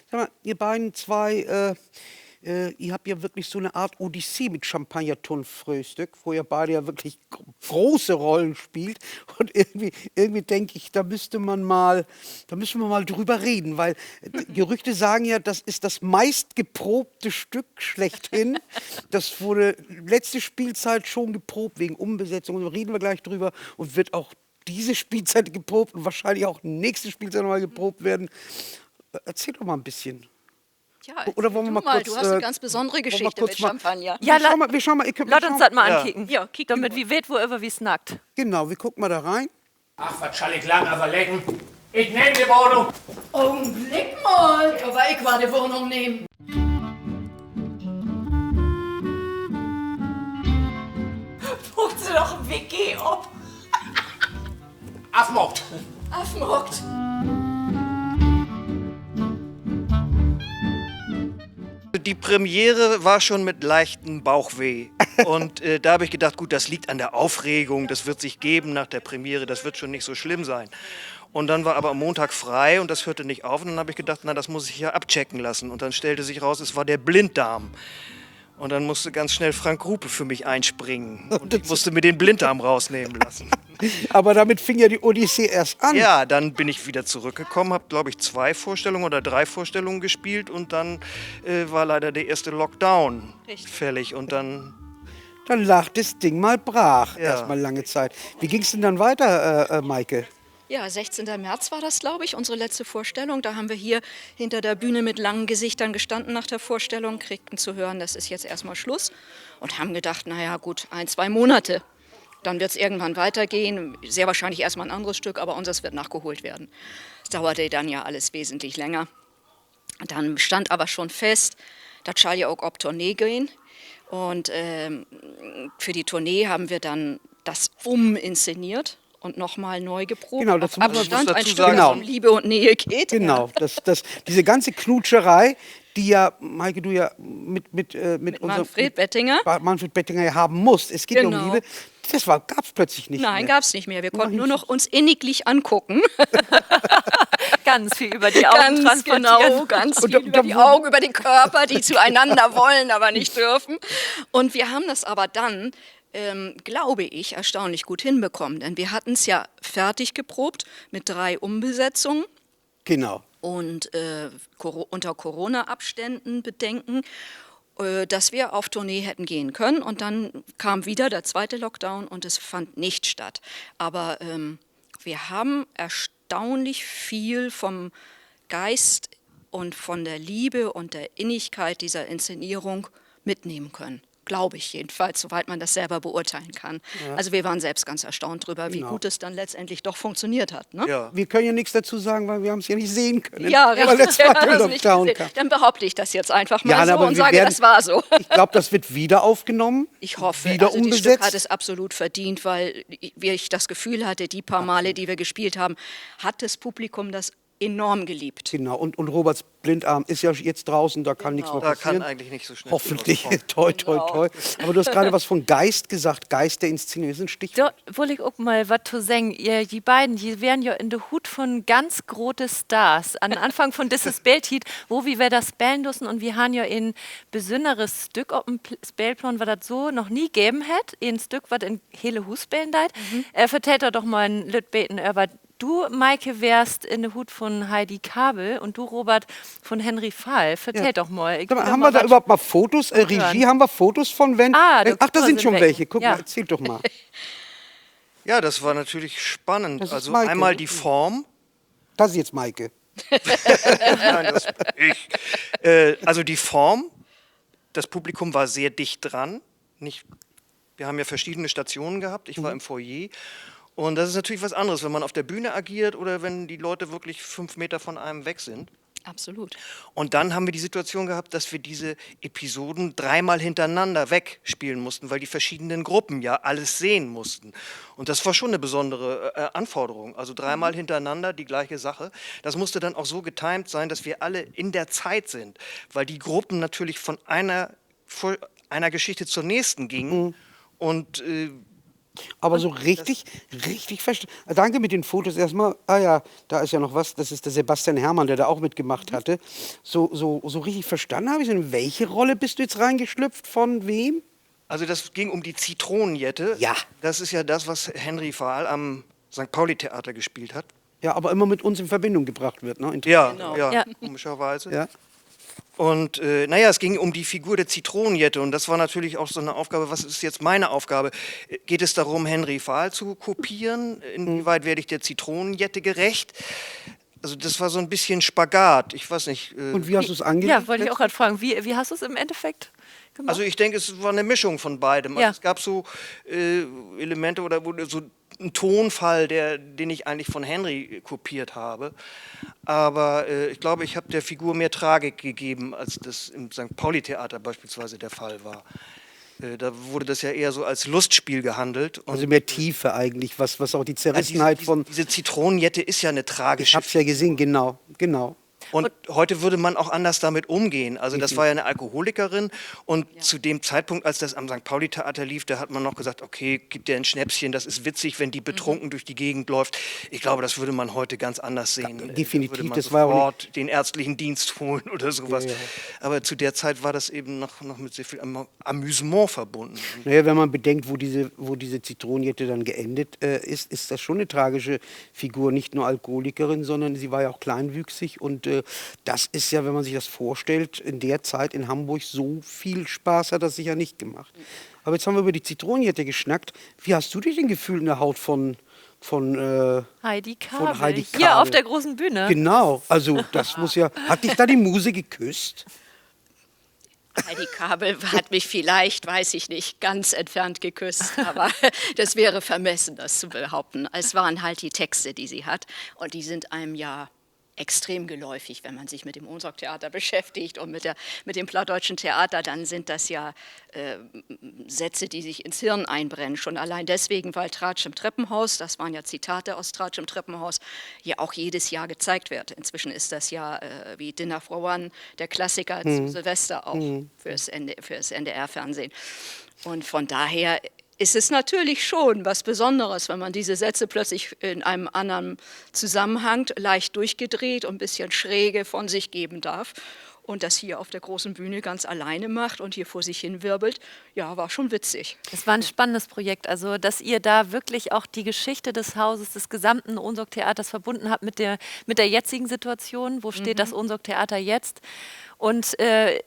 Sag mal, ihr beiden zwei, ihr habt ja wirklich so eine Art Odyssee mit Champagner-Frühstück, wo ihr beide ja wirklich große Rollen spielt. Und irgendwie denke ich, da müssen wir mal drüber reden, weil Gerüchte sagen ja, das ist das meistgeprobte Stück schlechthin. Das wurde letzte Spielzeit schon geprobt wegen Umbesetzung. Und da reden wir gleich drüber und wird auch diese Spielzeit geprobt und wahrscheinlich auch nächste Spielzeit nochmal geprobt werden. Erzähl doch mal ein bisschen. Ja, Oder wollen wir mal kurz, du hast eine ganz besondere Geschichte mit Champagner. Ja, wir schauen mal. Lass uns das mal Ja. ankicken. Ja, kick Damit wie weht, wo immer wie snackt. Genau, wir gucken mal da rein. Ach, was soll ich lange überlegen? Ich nehme die Wohnung. Augenblick mal, aber ich war die Wohnung nehmen. Guckt sie doch im WG ob. Affenmord. Affenhockt. Die Premiere war schon mit leichtem Bauchweh. Und da habe ich gedacht, gut, das liegt an der Aufregung, das wird sich geben nach der Premiere, das wird schon nicht so schlimm sein. Und dann war aber am Montag frei und das hörte nicht auf. Und dann habe ich gedacht, na, das muss ich ja abchecken lassen. Und dann stellte sich raus, es war der Blinddarm. Und dann musste ganz schnell Frank Rupe für mich einspringen. Und ich musste mir den Blinddarm rausnehmen lassen. Aber damit fing ja die Odyssee erst an. Ja, dann bin ich wieder zurückgekommen, habe, glaube ich, 2 Vorstellungen oder 3 Vorstellungen gespielt. Und dann war leider der erste Lockdown fällig. Und dann lag das Ding mal brach, Ja. erstmal lange Zeit. Wie ging es denn dann weiter, Maike? Ja, 16. März war das, glaube ich, unsere letzte Vorstellung. Da haben wir hier hinter der Bühne mit langen Gesichtern gestanden nach der Vorstellung, kriegten zu hören, das ist jetzt erstmal Schluss und haben gedacht, naja gut, 1-2 Monate. Dann wird es irgendwann weitergehen, sehr wahrscheinlich erstmal ein anderes Stück, aber unseres wird nachgeholt werden. Es dauerte dann ja alles wesentlich länger. Dann stand aber schon fest, dass Charlie auch auf Tournee gehen. Und für die Tournee haben wir dann das uminszeniert und nochmal neu geprobt. Genau, auf das muss man Abstand, dazu ein Stück, sagen. das um Liebe und Nähe geht. Genau, diese ganze Knutscherei, die ja, Maike, du ja mit Manfred Bettinger. Manfred Bettinger ja haben musst. Es geht ja um Genau. Liebe. Das gab es plötzlich nicht Nein, mehr. gab es nicht mehr. Wir konnten nur noch uns inniglich angucken. Ganz viel über die Augen Ganz transportieren. genau, ganz viel über die Augen, über den Körper, die zueinander wollen, aber nicht dürfen. Und wir haben das aber dann, glaube ich, erstaunlich gut hinbekommen. Denn wir hatten es ja fertig geprobt mit 3 Umbesetzungen. Genau. Und unter Corona-Abständen bedenken, dass wir auf Tournee hätten gehen können. Und dann kam wieder der zweite Lockdown und es fand nicht statt. Aber wir haben erstaunlich viel vom Geist und von der Liebe und der Innigkeit dieser Inszenierung mitnehmen können. Glaube ich jedenfalls, soweit man das selber beurteilen kann. Ja. Also wir waren selbst ganz erstaunt darüber, wie Genau. gut es dann letztendlich doch funktioniert hat. Ne? Ja. Wir können ja nichts dazu sagen, weil wir haben es ja nicht sehen können. Ja, weil der richtig. zweite Wir haben es nicht Lockdown gesehen. kam. Dann behaupte ich das jetzt einfach mal Ja, so aber und wir sage, werden- das war so. Ich glaube, das wird wieder aufgenommen. Ich hoffe, wieder also das Stück umbesetzt. hat es absolut verdient, weil ich das Gefühl hatte, die paar Male, die wir gespielt haben, hat das Publikum das enorm geliebt. Genau, und Roberts Blindarm ist ja jetzt draußen, da kann nichts mehr Da passieren. kann eigentlich nicht so schnell Hoffentlich, was kommen. toi, toi, toi. Aber du hast gerade was von Geist gesagt, Geist der Inszenierung, das ist ein Stichwort. Da will ich auch mal was zu sagen. Die beiden, die wären ja in der Hut von ganz große Stars. An Anfang von dieses Bild, wo wir das spielen müssen und wir haben ja ein besonderes Stück auf dem Spielplan, was das so noch nie gegeben hat. Ein Stück, was in hele Hus spielen deit. Vertellt doch mal ein Lütbeten über. Du, Maike, wärst in der Hut von Heidi Kabel und du, Robert, von Henry Fahl. Vertell doch mal. Ich Sag mal, will haben mal wir da was überhaupt mal Fotos? Regie, hören. haben wir Fotos von wenn? Ah, Ach, da sind schon weg. welche. Guck Ja. mal, erzähl doch mal. Ja, das war natürlich spannend. Das ist Also Maike. einmal die Form. Das ist jetzt Maike. Nein, das bin ich. Also die Form. Das Publikum war sehr dicht dran. Wir haben ja verschiedene Stationen gehabt. Ich war im Foyer. Und das ist natürlich was anderes, wenn man auf der Bühne agiert oder wenn die Leute wirklich 5 Meter von einem weg sind. Absolut. Und dann haben wir die Situation gehabt, dass wir diese Episoden 3-mal hintereinander wegspielen mussten, weil die verschiedenen Gruppen ja alles sehen mussten. Und das war schon eine besondere Anforderung. Also 3-mal hintereinander die gleiche Sache. Das musste dann auch so getimt sein, dass wir alle in der Zeit sind, weil die Gruppen natürlich von einer Geschichte zur nächsten gingen. Und Aber so richtig verstanden. Danke mit den Fotos erstmal. Ah ja, da ist ja noch was. Das ist der Sebastian Herrmann, der da auch mitgemacht hatte. So richtig verstanden habe ich es. In welche Rolle bist du jetzt reingeschlüpft? Von wem? Also das ging um die Zitronenjette. Ja. Das ist ja das, was Henry Fahl am St. Pauli-Theater gespielt hat. Ja, aber immer mit uns in Verbindung gebracht wird. Ne? Ja, Genau. ja, komischerweise. Ja. Und naja, es ging um die Figur der Zitronenjette und das war natürlich auch so eine Aufgabe, was ist jetzt meine Aufgabe? Geht es darum, Henry Fahl zu kopieren? Inwieweit werde ich der Zitronenjette gerecht? Also das war so ein bisschen Spagat, ich weiß nicht. Und wie hast du es angelegt? Ja, wollte ich auch gerade fragen. Wie hast du es im Endeffekt gemacht? Also ich denke, es war eine Mischung von beidem. Ja. Also es gab so Elemente oder so einen Tonfall, den ich eigentlich von Henry kopiert habe. Aber ich glaube, ich habe der Figur mehr Tragik gegeben, als das im St. Pauli-Theater beispielsweise der Fall war. Da wurde das ja eher so als Lustspiel gehandelt. Und Also mehr Tiefe eigentlich, was auch die Zerrissenheit von... Diese Zitronenjette ist ja eine tragische... Ich hab's ja gesehen, genau. Und heute würde man auch anders damit umgehen. Also das war ja eine Alkoholikerin und zu dem Zeitpunkt, als das am St. Pauli-Theater lief, da hat man noch gesagt, okay, gib dir ein Schnäpschen, das ist witzig, wenn die betrunken durch die Gegend läuft. Ich glaube, das würde man heute ganz anders sehen. Definitiv, da würde man das war auch sofort den ärztlichen Dienst holen oder sowas. Ja, ja. Aber zu der Zeit war das eben noch mit sehr viel Amüsement verbunden. Naja, wenn man bedenkt, wo diese Zitronenjette dann geendet ist, ist das schon eine tragische Figur. Nicht nur Alkoholikerin, sondern sie war ja auch kleinwüchsig. Und das ist ja, wenn man sich das vorstellt, in der Zeit in Hamburg so viel Spaß hat das sicher nicht gemacht. Aber jetzt haben wir über die Zitronenjette geschnackt. Wie hast du dich denn gefühlt in der Haut von Heidi Kabel. Heidi Kabel? Hier auf der großen Bühne. Genau, also das muss ja... Hat dich da die Muse geküsst? Heidi Kabel hat mich vielleicht, weiß ich nicht, ganz entfernt geküsst, aber das wäre vermessen, das zu behaupten. Es waren halt die Texte, die sie hat und die sind einem ja extrem geläufig, wenn man sich mit dem Unsorg-Theater beschäftigt und mit dem Plattdeutschen Theater, dann sind das ja Sätze, die sich ins Hirn einbrennen. Schon allein deswegen, weil Tratsch im Treppenhaus, das waren ja Zitate aus Tratsch im Treppenhaus, ja auch jedes Jahr gezeigt wird. Inzwischen ist das ja wie Dinner for One, der Klassiker zu Silvester auch fürs NDR-Fernsehen. Und von daher ist es natürlich schon was Besonderes, wenn man diese Sätze plötzlich in einem anderen Zusammenhang leicht durchgedreht und ein bisschen schräge von sich geben darf und das hier auf der großen Bühne ganz alleine macht und hier vor sich hin wirbelt. Ja, war schon witzig. Es war ein spannendes Projekt, also dass ihr da wirklich auch die Geschichte des Hauses, des gesamten Unsorg-Theaters verbunden habt mit der jetzigen Situation. Wo steht das Unsorg-Theater jetzt? Und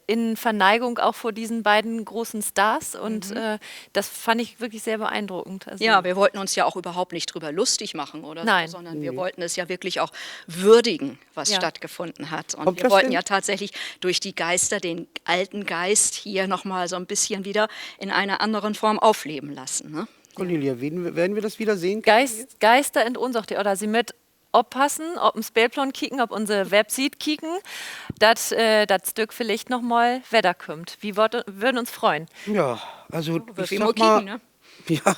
in Verneigung auch vor diesen beiden großen Stars. Und das fand ich wirklich sehr beeindruckend. Also ja, wir wollten uns ja auch überhaupt nicht drüber lustig machen oder Nein. so, sondern wir wollten es ja wirklich auch würdigen, was stattgefunden hat. Und Kommt wir das wollten denn? ja tatsächlich durch die Geister den alten Geist hier nochmal so ein bisschen wieder in einer anderen Form aufleben lassen. Ne? Cornelia, werden wir das wieder sehen? Geister in Unsorg, oder sie mit oppassen, ob ein Spellplan kicken, ob unsere Website kicken, das Stück vielleicht noch mal weiterkommt. Wir würden uns freuen. Ja, also Wir ich mal sag mal, kicken, ne? ja,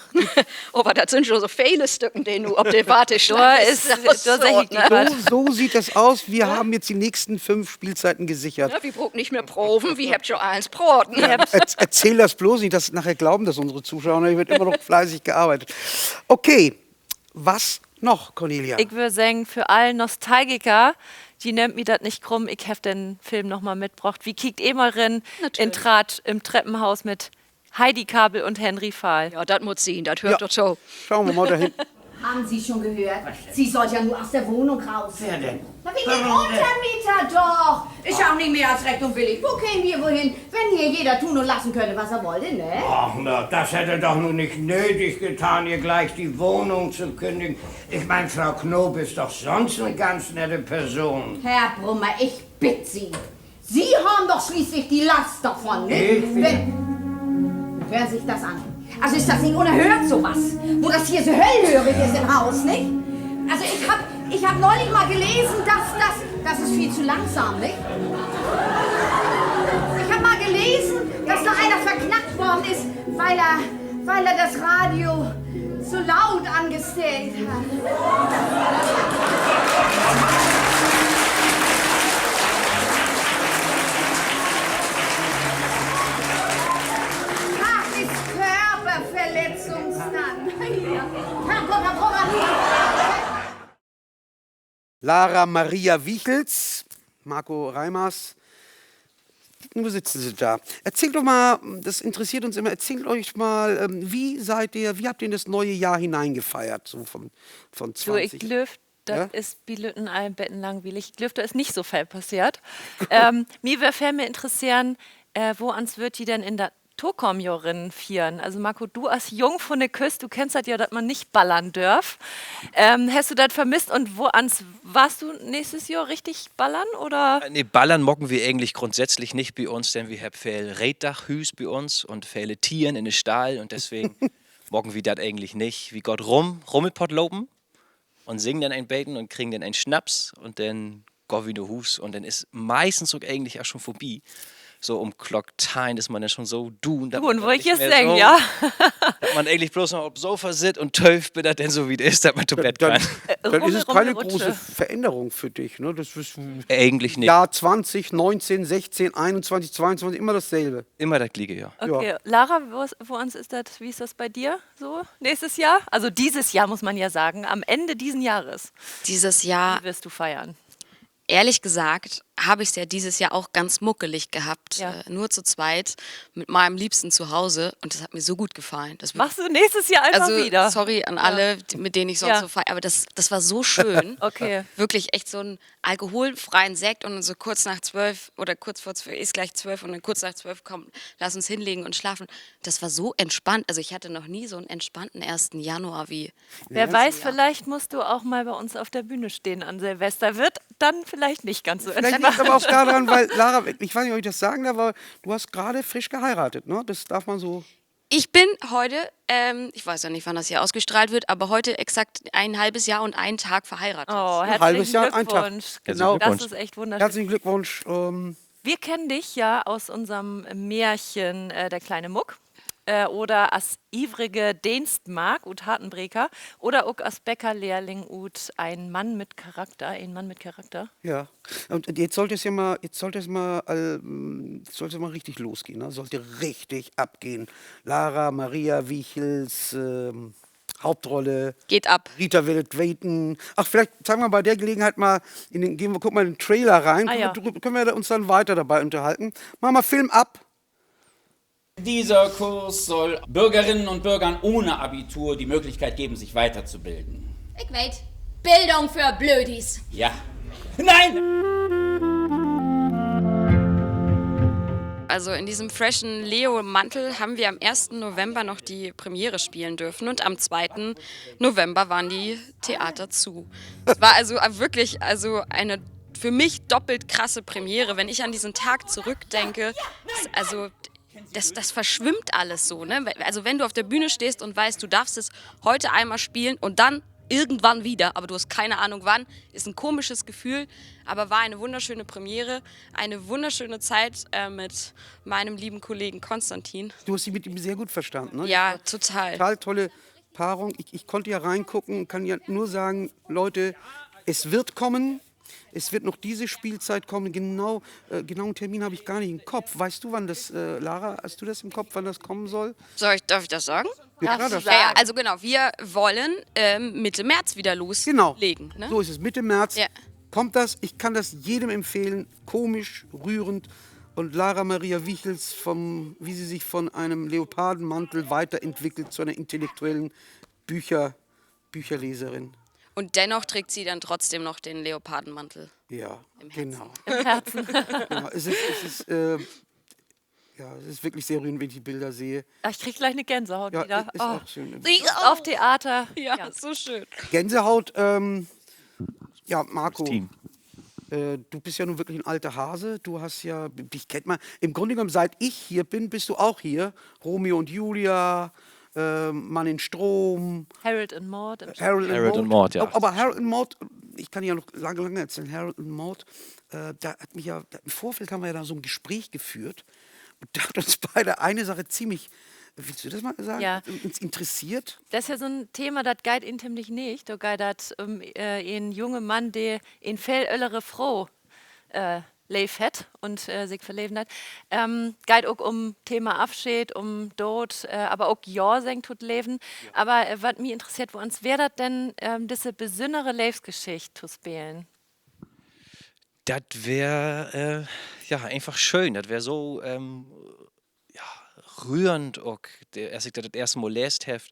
Aber das sind schon so viele Stücken, denen du auf der Warteschlange so sieht das aus. Wir haben jetzt die nächsten 5 Spielzeiten gesichert. Ja, wir brauchen nicht mehr proben, wir habt schon eins Broten. Erzähl das bloß nicht, dass nachher glauben das unsere Zuschauer. Hier wird immer noch fleißig gearbeitet. Okay, was noch, Cornelia? Ich würde sagen, für alle Nostalgiker, die nimmt mir das nicht krumm, ich habe den Film noch mal mitgebracht. Wie kickt immer rein in Tratsch im Treppenhaus mit Heidi Kabel und Henry Fahl. Ja, das muss sehen, das hört doch so. Schauen wir mal dahin. Haben Sie schon gehört? Sie soll ja nur aus der Wohnung raus. Wer denn? Na, wegen dem Untermieter doch. Ist ja auch nicht mehr als recht und billig. Wo kämen wir wohin, wenn hier jeder tun und lassen könnte, was er wollte, ne? Ach na, das hätte doch nun nicht nötig getan, ihr gleich die Wohnung zu kündigen. Ich meine, Frau Knob ist doch sonst eine ganz nette Person. Herr Brummer, ich bitte Sie. Sie haben doch schließlich die Last davon, ne? Hören Sie sich das an. Also ist das nicht unerhört, sowas? Wo das hier so hellhörig ist im Haus, nicht? Also ich hab neulich mal gelesen, das ist viel zu langsam, nicht? Ich hab mal gelesen, dass da einer verknackt worden ist, weil er das Radio zu laut angestellt hat. Lara Maria Wichels, Marco Reimers. Wo sitzen Sie da? Erzählt doch mal, das interessiert uns immer, erzählt euch mal, wie habt ihr in das neue Jahr hineingefeiert, so von 20? So, ich glaube, das ist bei Lütten allen Betten langweilig. Ich glaube, da ist nicht so viel passiert. Mir wäre mir interessieren, wo ans wird die denn in der Tokomjorin vieren. Also Marco, du als Jung von der Küste, du kennst das ja, dass man nicht ballern darf. Hast du das vermisst und wo ans warst du nächstes Jahr richtig ballern oder? Nee, ballern mocken wir eigentlich grundsätzlich nicht bei uns, denn wir haben viel Reitdachhüs bei uns und viele Tieren in den Stall und deswegen mocken wir das eigentlich nicht. Wie Gott Rummelpott lopen und singen dann ein Beten und kriegen dann einen Schnaps und dann gehen wir in den Hus und dann ist meistens so eigentlich auch schon vorbei. so um Klocktein ist man dann schon so Du, und wo ich es denke, ja. Dass man eigentlich bloß noch auf dem Sofa sitzt und töft, bis er denn so wie es ist, dass man zu Bett kann. Dann ist es keine große Veränderung für dich. Ne? Das ist Eigentlich nicht. Jahr 20, 19, 16, 21, 22, immer dasselbe. Immer das Gleiche, ja. Okay, Lara, wie ist das bei dir so nächstes Jahr? Also dieses Jahr muss man ja sagen, am Ende diesen Jahres. Dieses Jahr. Wie wirst du feiern? Ehrlich gesagt habe ich es ja dieses Jahr auch ganz muckelig gehabt. Nur zu zweit mit meinem Liebsten zu Hause. Und das hat mir so gut gefallen. Das machst du nächstes Jahr einfach wieder? Sorry an alle, mit denen ich sonst so feiere. Aber das war so schön. Okay. Wirklich echt so einen alkoholfreien Sekt und so kurz nach 12 oder kurz vor 12, ist gleich 12 und dann kurz nach 12 komm, lass uns hinlegen und schlafen. Das war so entspannt. Also ich hatte noch nie so einen entspannten 1. Januar wie. Wer weiß, vielleicht musst du auch mal bei uns auf der Bühne stehen an Silvester. Wird dann vielleicht nicht ganz so Vielleicht entspannt. liegt aber auch daran, weil Lara, ich weiß nicht, ob ich das sagen darf, aber du hast gerade frisch geheiratet, ne? Das darf man so. Ich bin heute, ich weiß ja nicht, wann das hier ausgestrahlt wird, aber heute exakt ein halbes Jahr und einen Tag verheiratet. Oh, Ein halbes Jahr, ein Tag. Glückwunsch. Genau. Das ist echt wunderschön. Herzlichen Glückwunsch. Wir kennen dich ja aus unserem Märchen Der kleine Muck. Oder als ivrige Dienstmagd ut Hartenbreker oder auch als Bäckerlehrling ut ein Mann mit Charakter, Ja, und jetzt sollte es mal richtig losgehen, ne? Sollte richtig abgehen. Lara Maria Wichels Hauptrolle. Geht ab. Rita Wild-Waiten. Ach, vielleicht zeigen wir bei der Gelegenheit mal, gucken wir in den Trailer rein, können wir uns dann weiter dabei unterhalten. Machen wir Film ab. Dieser Kurs soll Bürgerinnen und Bürgern ohne Abitur die Möglichkeit geben, sich weiterzubilden. Ich weiß, Bildung für Blödis. Ja. Nein! Also in diesem freshen Leo-Mantel haben wir am 1. November noch die Premiere spielen dürfen und am 2. November waren die Theater zu. Es war also wirklich eine für mich doppelt krasse Premiere. Wenn ich an diesen Tag zurückdenke, das verschwimmt alles so. Ne? Also wenn du auf der Bühne stehst und weißt, du darfst es heute einmal spielen und dann irgendwann wieder, aber du hast keine Ahnung wann, ist ein komisches Gefühl, aber war eine wunderschöne Premiere, eine wunderschöne Zeit mit meinem lieben Kollegen Konstantin. Du hast dich mit ihm sehr gut verstanden, ne? Ja, total. Total tolle Paarung. Ich konnte ja reingucken und kann ja nur sagen, Leute, es wird kommen. Es wird noch diese Spielzeit kommen. Genauen Termin habe ich gar nicht im Kopf. Weißt du, wann das, Lara, hast du das im Kopf, wann das kommen soll? Darf ich das sagen? Ja, klar, Ja, also genau, wir wollen Mitte März wieder loslegen. Ne? So ist es. Mitte März Ja. kommt das. Ich kann das jedem empfehlen. Komisch, rührend. Und Lara Maria Wichels, wie sie sich von einem Leopardenmantel weiterentwickelt zu einer intellektuellen Bücherleserin. Und dennoch trägt sie dann trotzdem noch den Leopardenmantel. Ja, genau. Im Herzen. Genau. Es ist wirklich sehr rührend, wenn ich die Bilder sehe. Ach, ich krieg gleich eine Gänsehaut Ja, wieder. ist auch schön. Sie ist auf Theater. Ja, so schön. Gänsehaut, Marco. Du bist ja nun wirklich ein alter Hase. Dich kennt man. Im Grunde genommen, seit ich hier bin, bist du auch hier. Romeo und Julia, Mann in Strom. Harold and Maude. Harold und Maude, ja. Aber Harold und Maude, ich kann ja noch lange erzählen, Harold und Maude, im Vorfeld haben wir ja da so ein Gespräch geführt. Und da hat uns beide eine Sache ziemlich, willst du das mal sagen, uns interessiert? Das ist ja so ein Thema, das geht intimlich nicht. Da geht das ein junger Mann, der in viel ältere Frau lebt hat und sich verleben hat. Geht auch um Thema Abschied, um Tod, aber auch senkt tut Leben. Ja. Aber was mich interessiert, wo uns wäre das denn, diese besondere Lebensgeschichte zu spielen? Das wäre einfach schön. Das wäre so rührend. Auch als ich das erste Mal lest habe,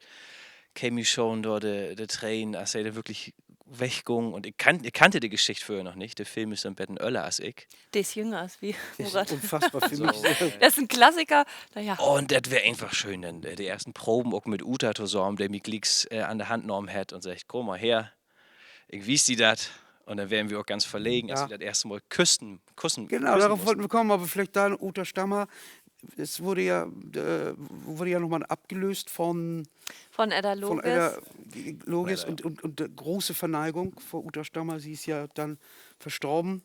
käme ich schon dort der Tränen, als er wirklich wegging. Und ich kannte die Geschichte vorher noch nicht. Der Film ist ein bisschen älter als ich. Der ist jünger als wie Murat. Das ist unfassbar für mich. Das ist ein Klassiker. Naja. Und das wäre einfach schön, denn die ersten Proben auch mit Uta zusammen, der mich gleich an der Hand genommen hat und sagt, komm mal her, ich weiß die das. Und dann wären wir auch ganz verlegen, als wir das erste Mal kussen. Genau, darauf wollten wir kommen, aber vielleicht da Uta Stammer. Es wurde ja nochmal abgelöst von Edda Logis und große Verneigung vor Uta Stammer. Sie ist ja dann verstorben.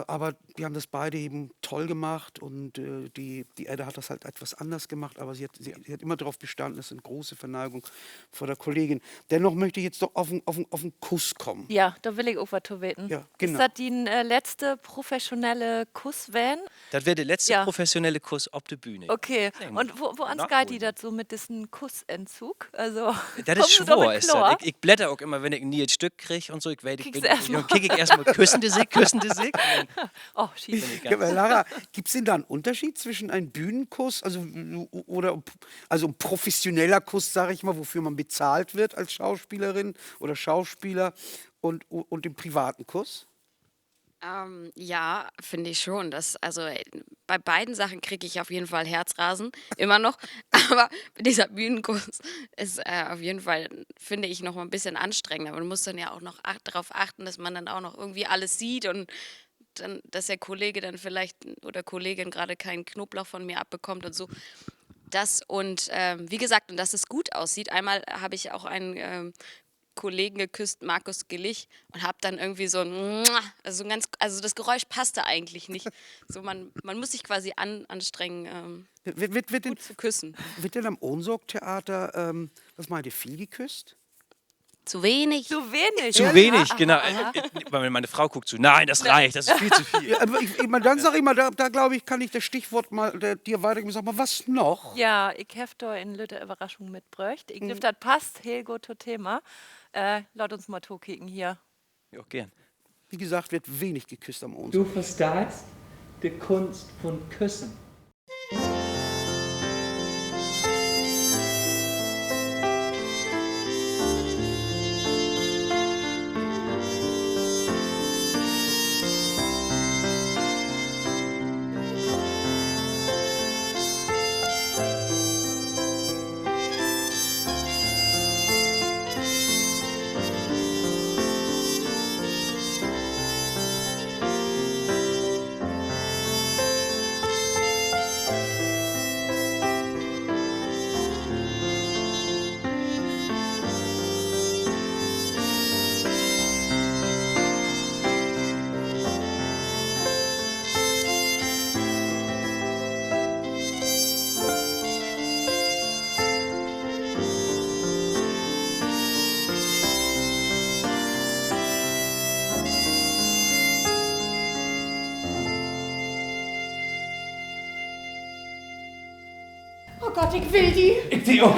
Aber die haben das beide eben toll gemacht und die Edda hat das halt etwas anders gemacht, aber sie hat immer darauf bestanden, das ist eine große Verneigung vor der Kollegin. Dennoch möchte ich jetzt doch auf einen Kuss kommen. Ja, da will ich auch was beten. Ja, genau. Ist das die letzte professionelle Kuss werden? Das wäre der letzte professionelle Kuss auf der Bühne. Okay, und wo ans geht die das so mit diesem Kussentzug? Also, Das ist schwor, ist das. Ich blätter auch immer, wenn ich nie ein Stück kriege und so, dann kriege ich erstmal küssende Sieg. Oh, schieß. Ja, aber Lara, gibt es denn da einen Unterschied zwischen einem Bühnenkuss, also ein professioneller Kuss, sage ich mal, wofür man bezahlt wird als Schauspielerin oder Schauspieler und dem privaten Kuss? Ja, finde ich schon. Bei beiden Sachen kriege ich auf jeden Fall Herzrasen, immer noch. Aber dieser Bühnenkurs ist auf jeden Fall, finde ich, noch mal ein bisschen anstrengender. Man muss dann ja auch noch darauf achten, dass man dann auch noch irgendwie alles sieht und dann, dass der Kollege dann vielleicht oder Kollegin gerade keinen Knoblauch von mir abbekommt und so. Wie gesagt, und dass es gut aussieht. Einmal habe ich auch einen Kollegen geküsst, Markus Gillich, und habe dann irgendwie so ein also das Geräusch passte eigentlich nicht. So man muss sich quasi anstrengen, gut zu küssen. Wird denn am Ohnsorg-Theater, was meint ihr, viel geküsst? Zu wenig. Zu wenig. Zu wenig, genau. Weil meine Frau guckt zu, nein, das reicht, das ist viel zu viel. Ja, aber dann sage ich mal, da glaube ich, kann ich das Stichwort mal dir weitergeben. Sag mal, was noch? Ja, ich habe da eine Lütte Überraschung mitgebracht. Ich glaube, das passt heel gut zum Thema. Lass uns mal kicken hier. Ja, gern. Wie gesagt, wird wenig geküsst am Ohnsorg. Du verstehst die Kunst von Küssen. Oh Gott, ich will die. Ich die auch.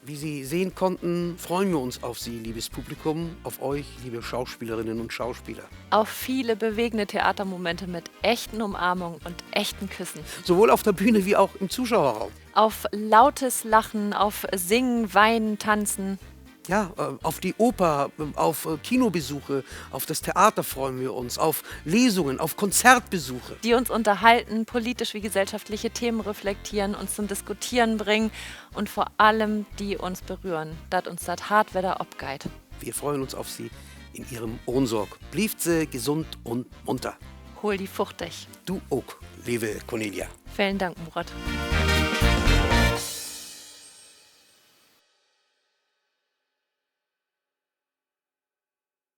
Wie Sie sehen konnten, freuen wir uns auf Sie, liebes Publikum, auf euch, liebe Schauspielerinnen und Schauspieler. Auf viele bewegende Theatermomente mit echten Umarmungen und echten Küssen. Sowohl auf der Bühne wie auch im Zuschauerraum. Auf lautes Lachen, auf Singen, Weinen, Tanzen. Ja, auf die Oper, auf Kinobesuche, auf das Theater freuen wir uns, auf Lesungen, auf Konzertbesuche. Die uns unterhalten, politisch wie gesellschaftliche Themen reflektieren, uns zum Diskutieren bringen und vor allem die uns berühren, dat uns dat hart wieder abgeht. Wir freuen uns auf Sie in Ihrem Ohnsorg. Bleibt Sie gesund und munter. Hol die fuchtig. Du auch, liebe Cornelia. Vielen Dank, Murat.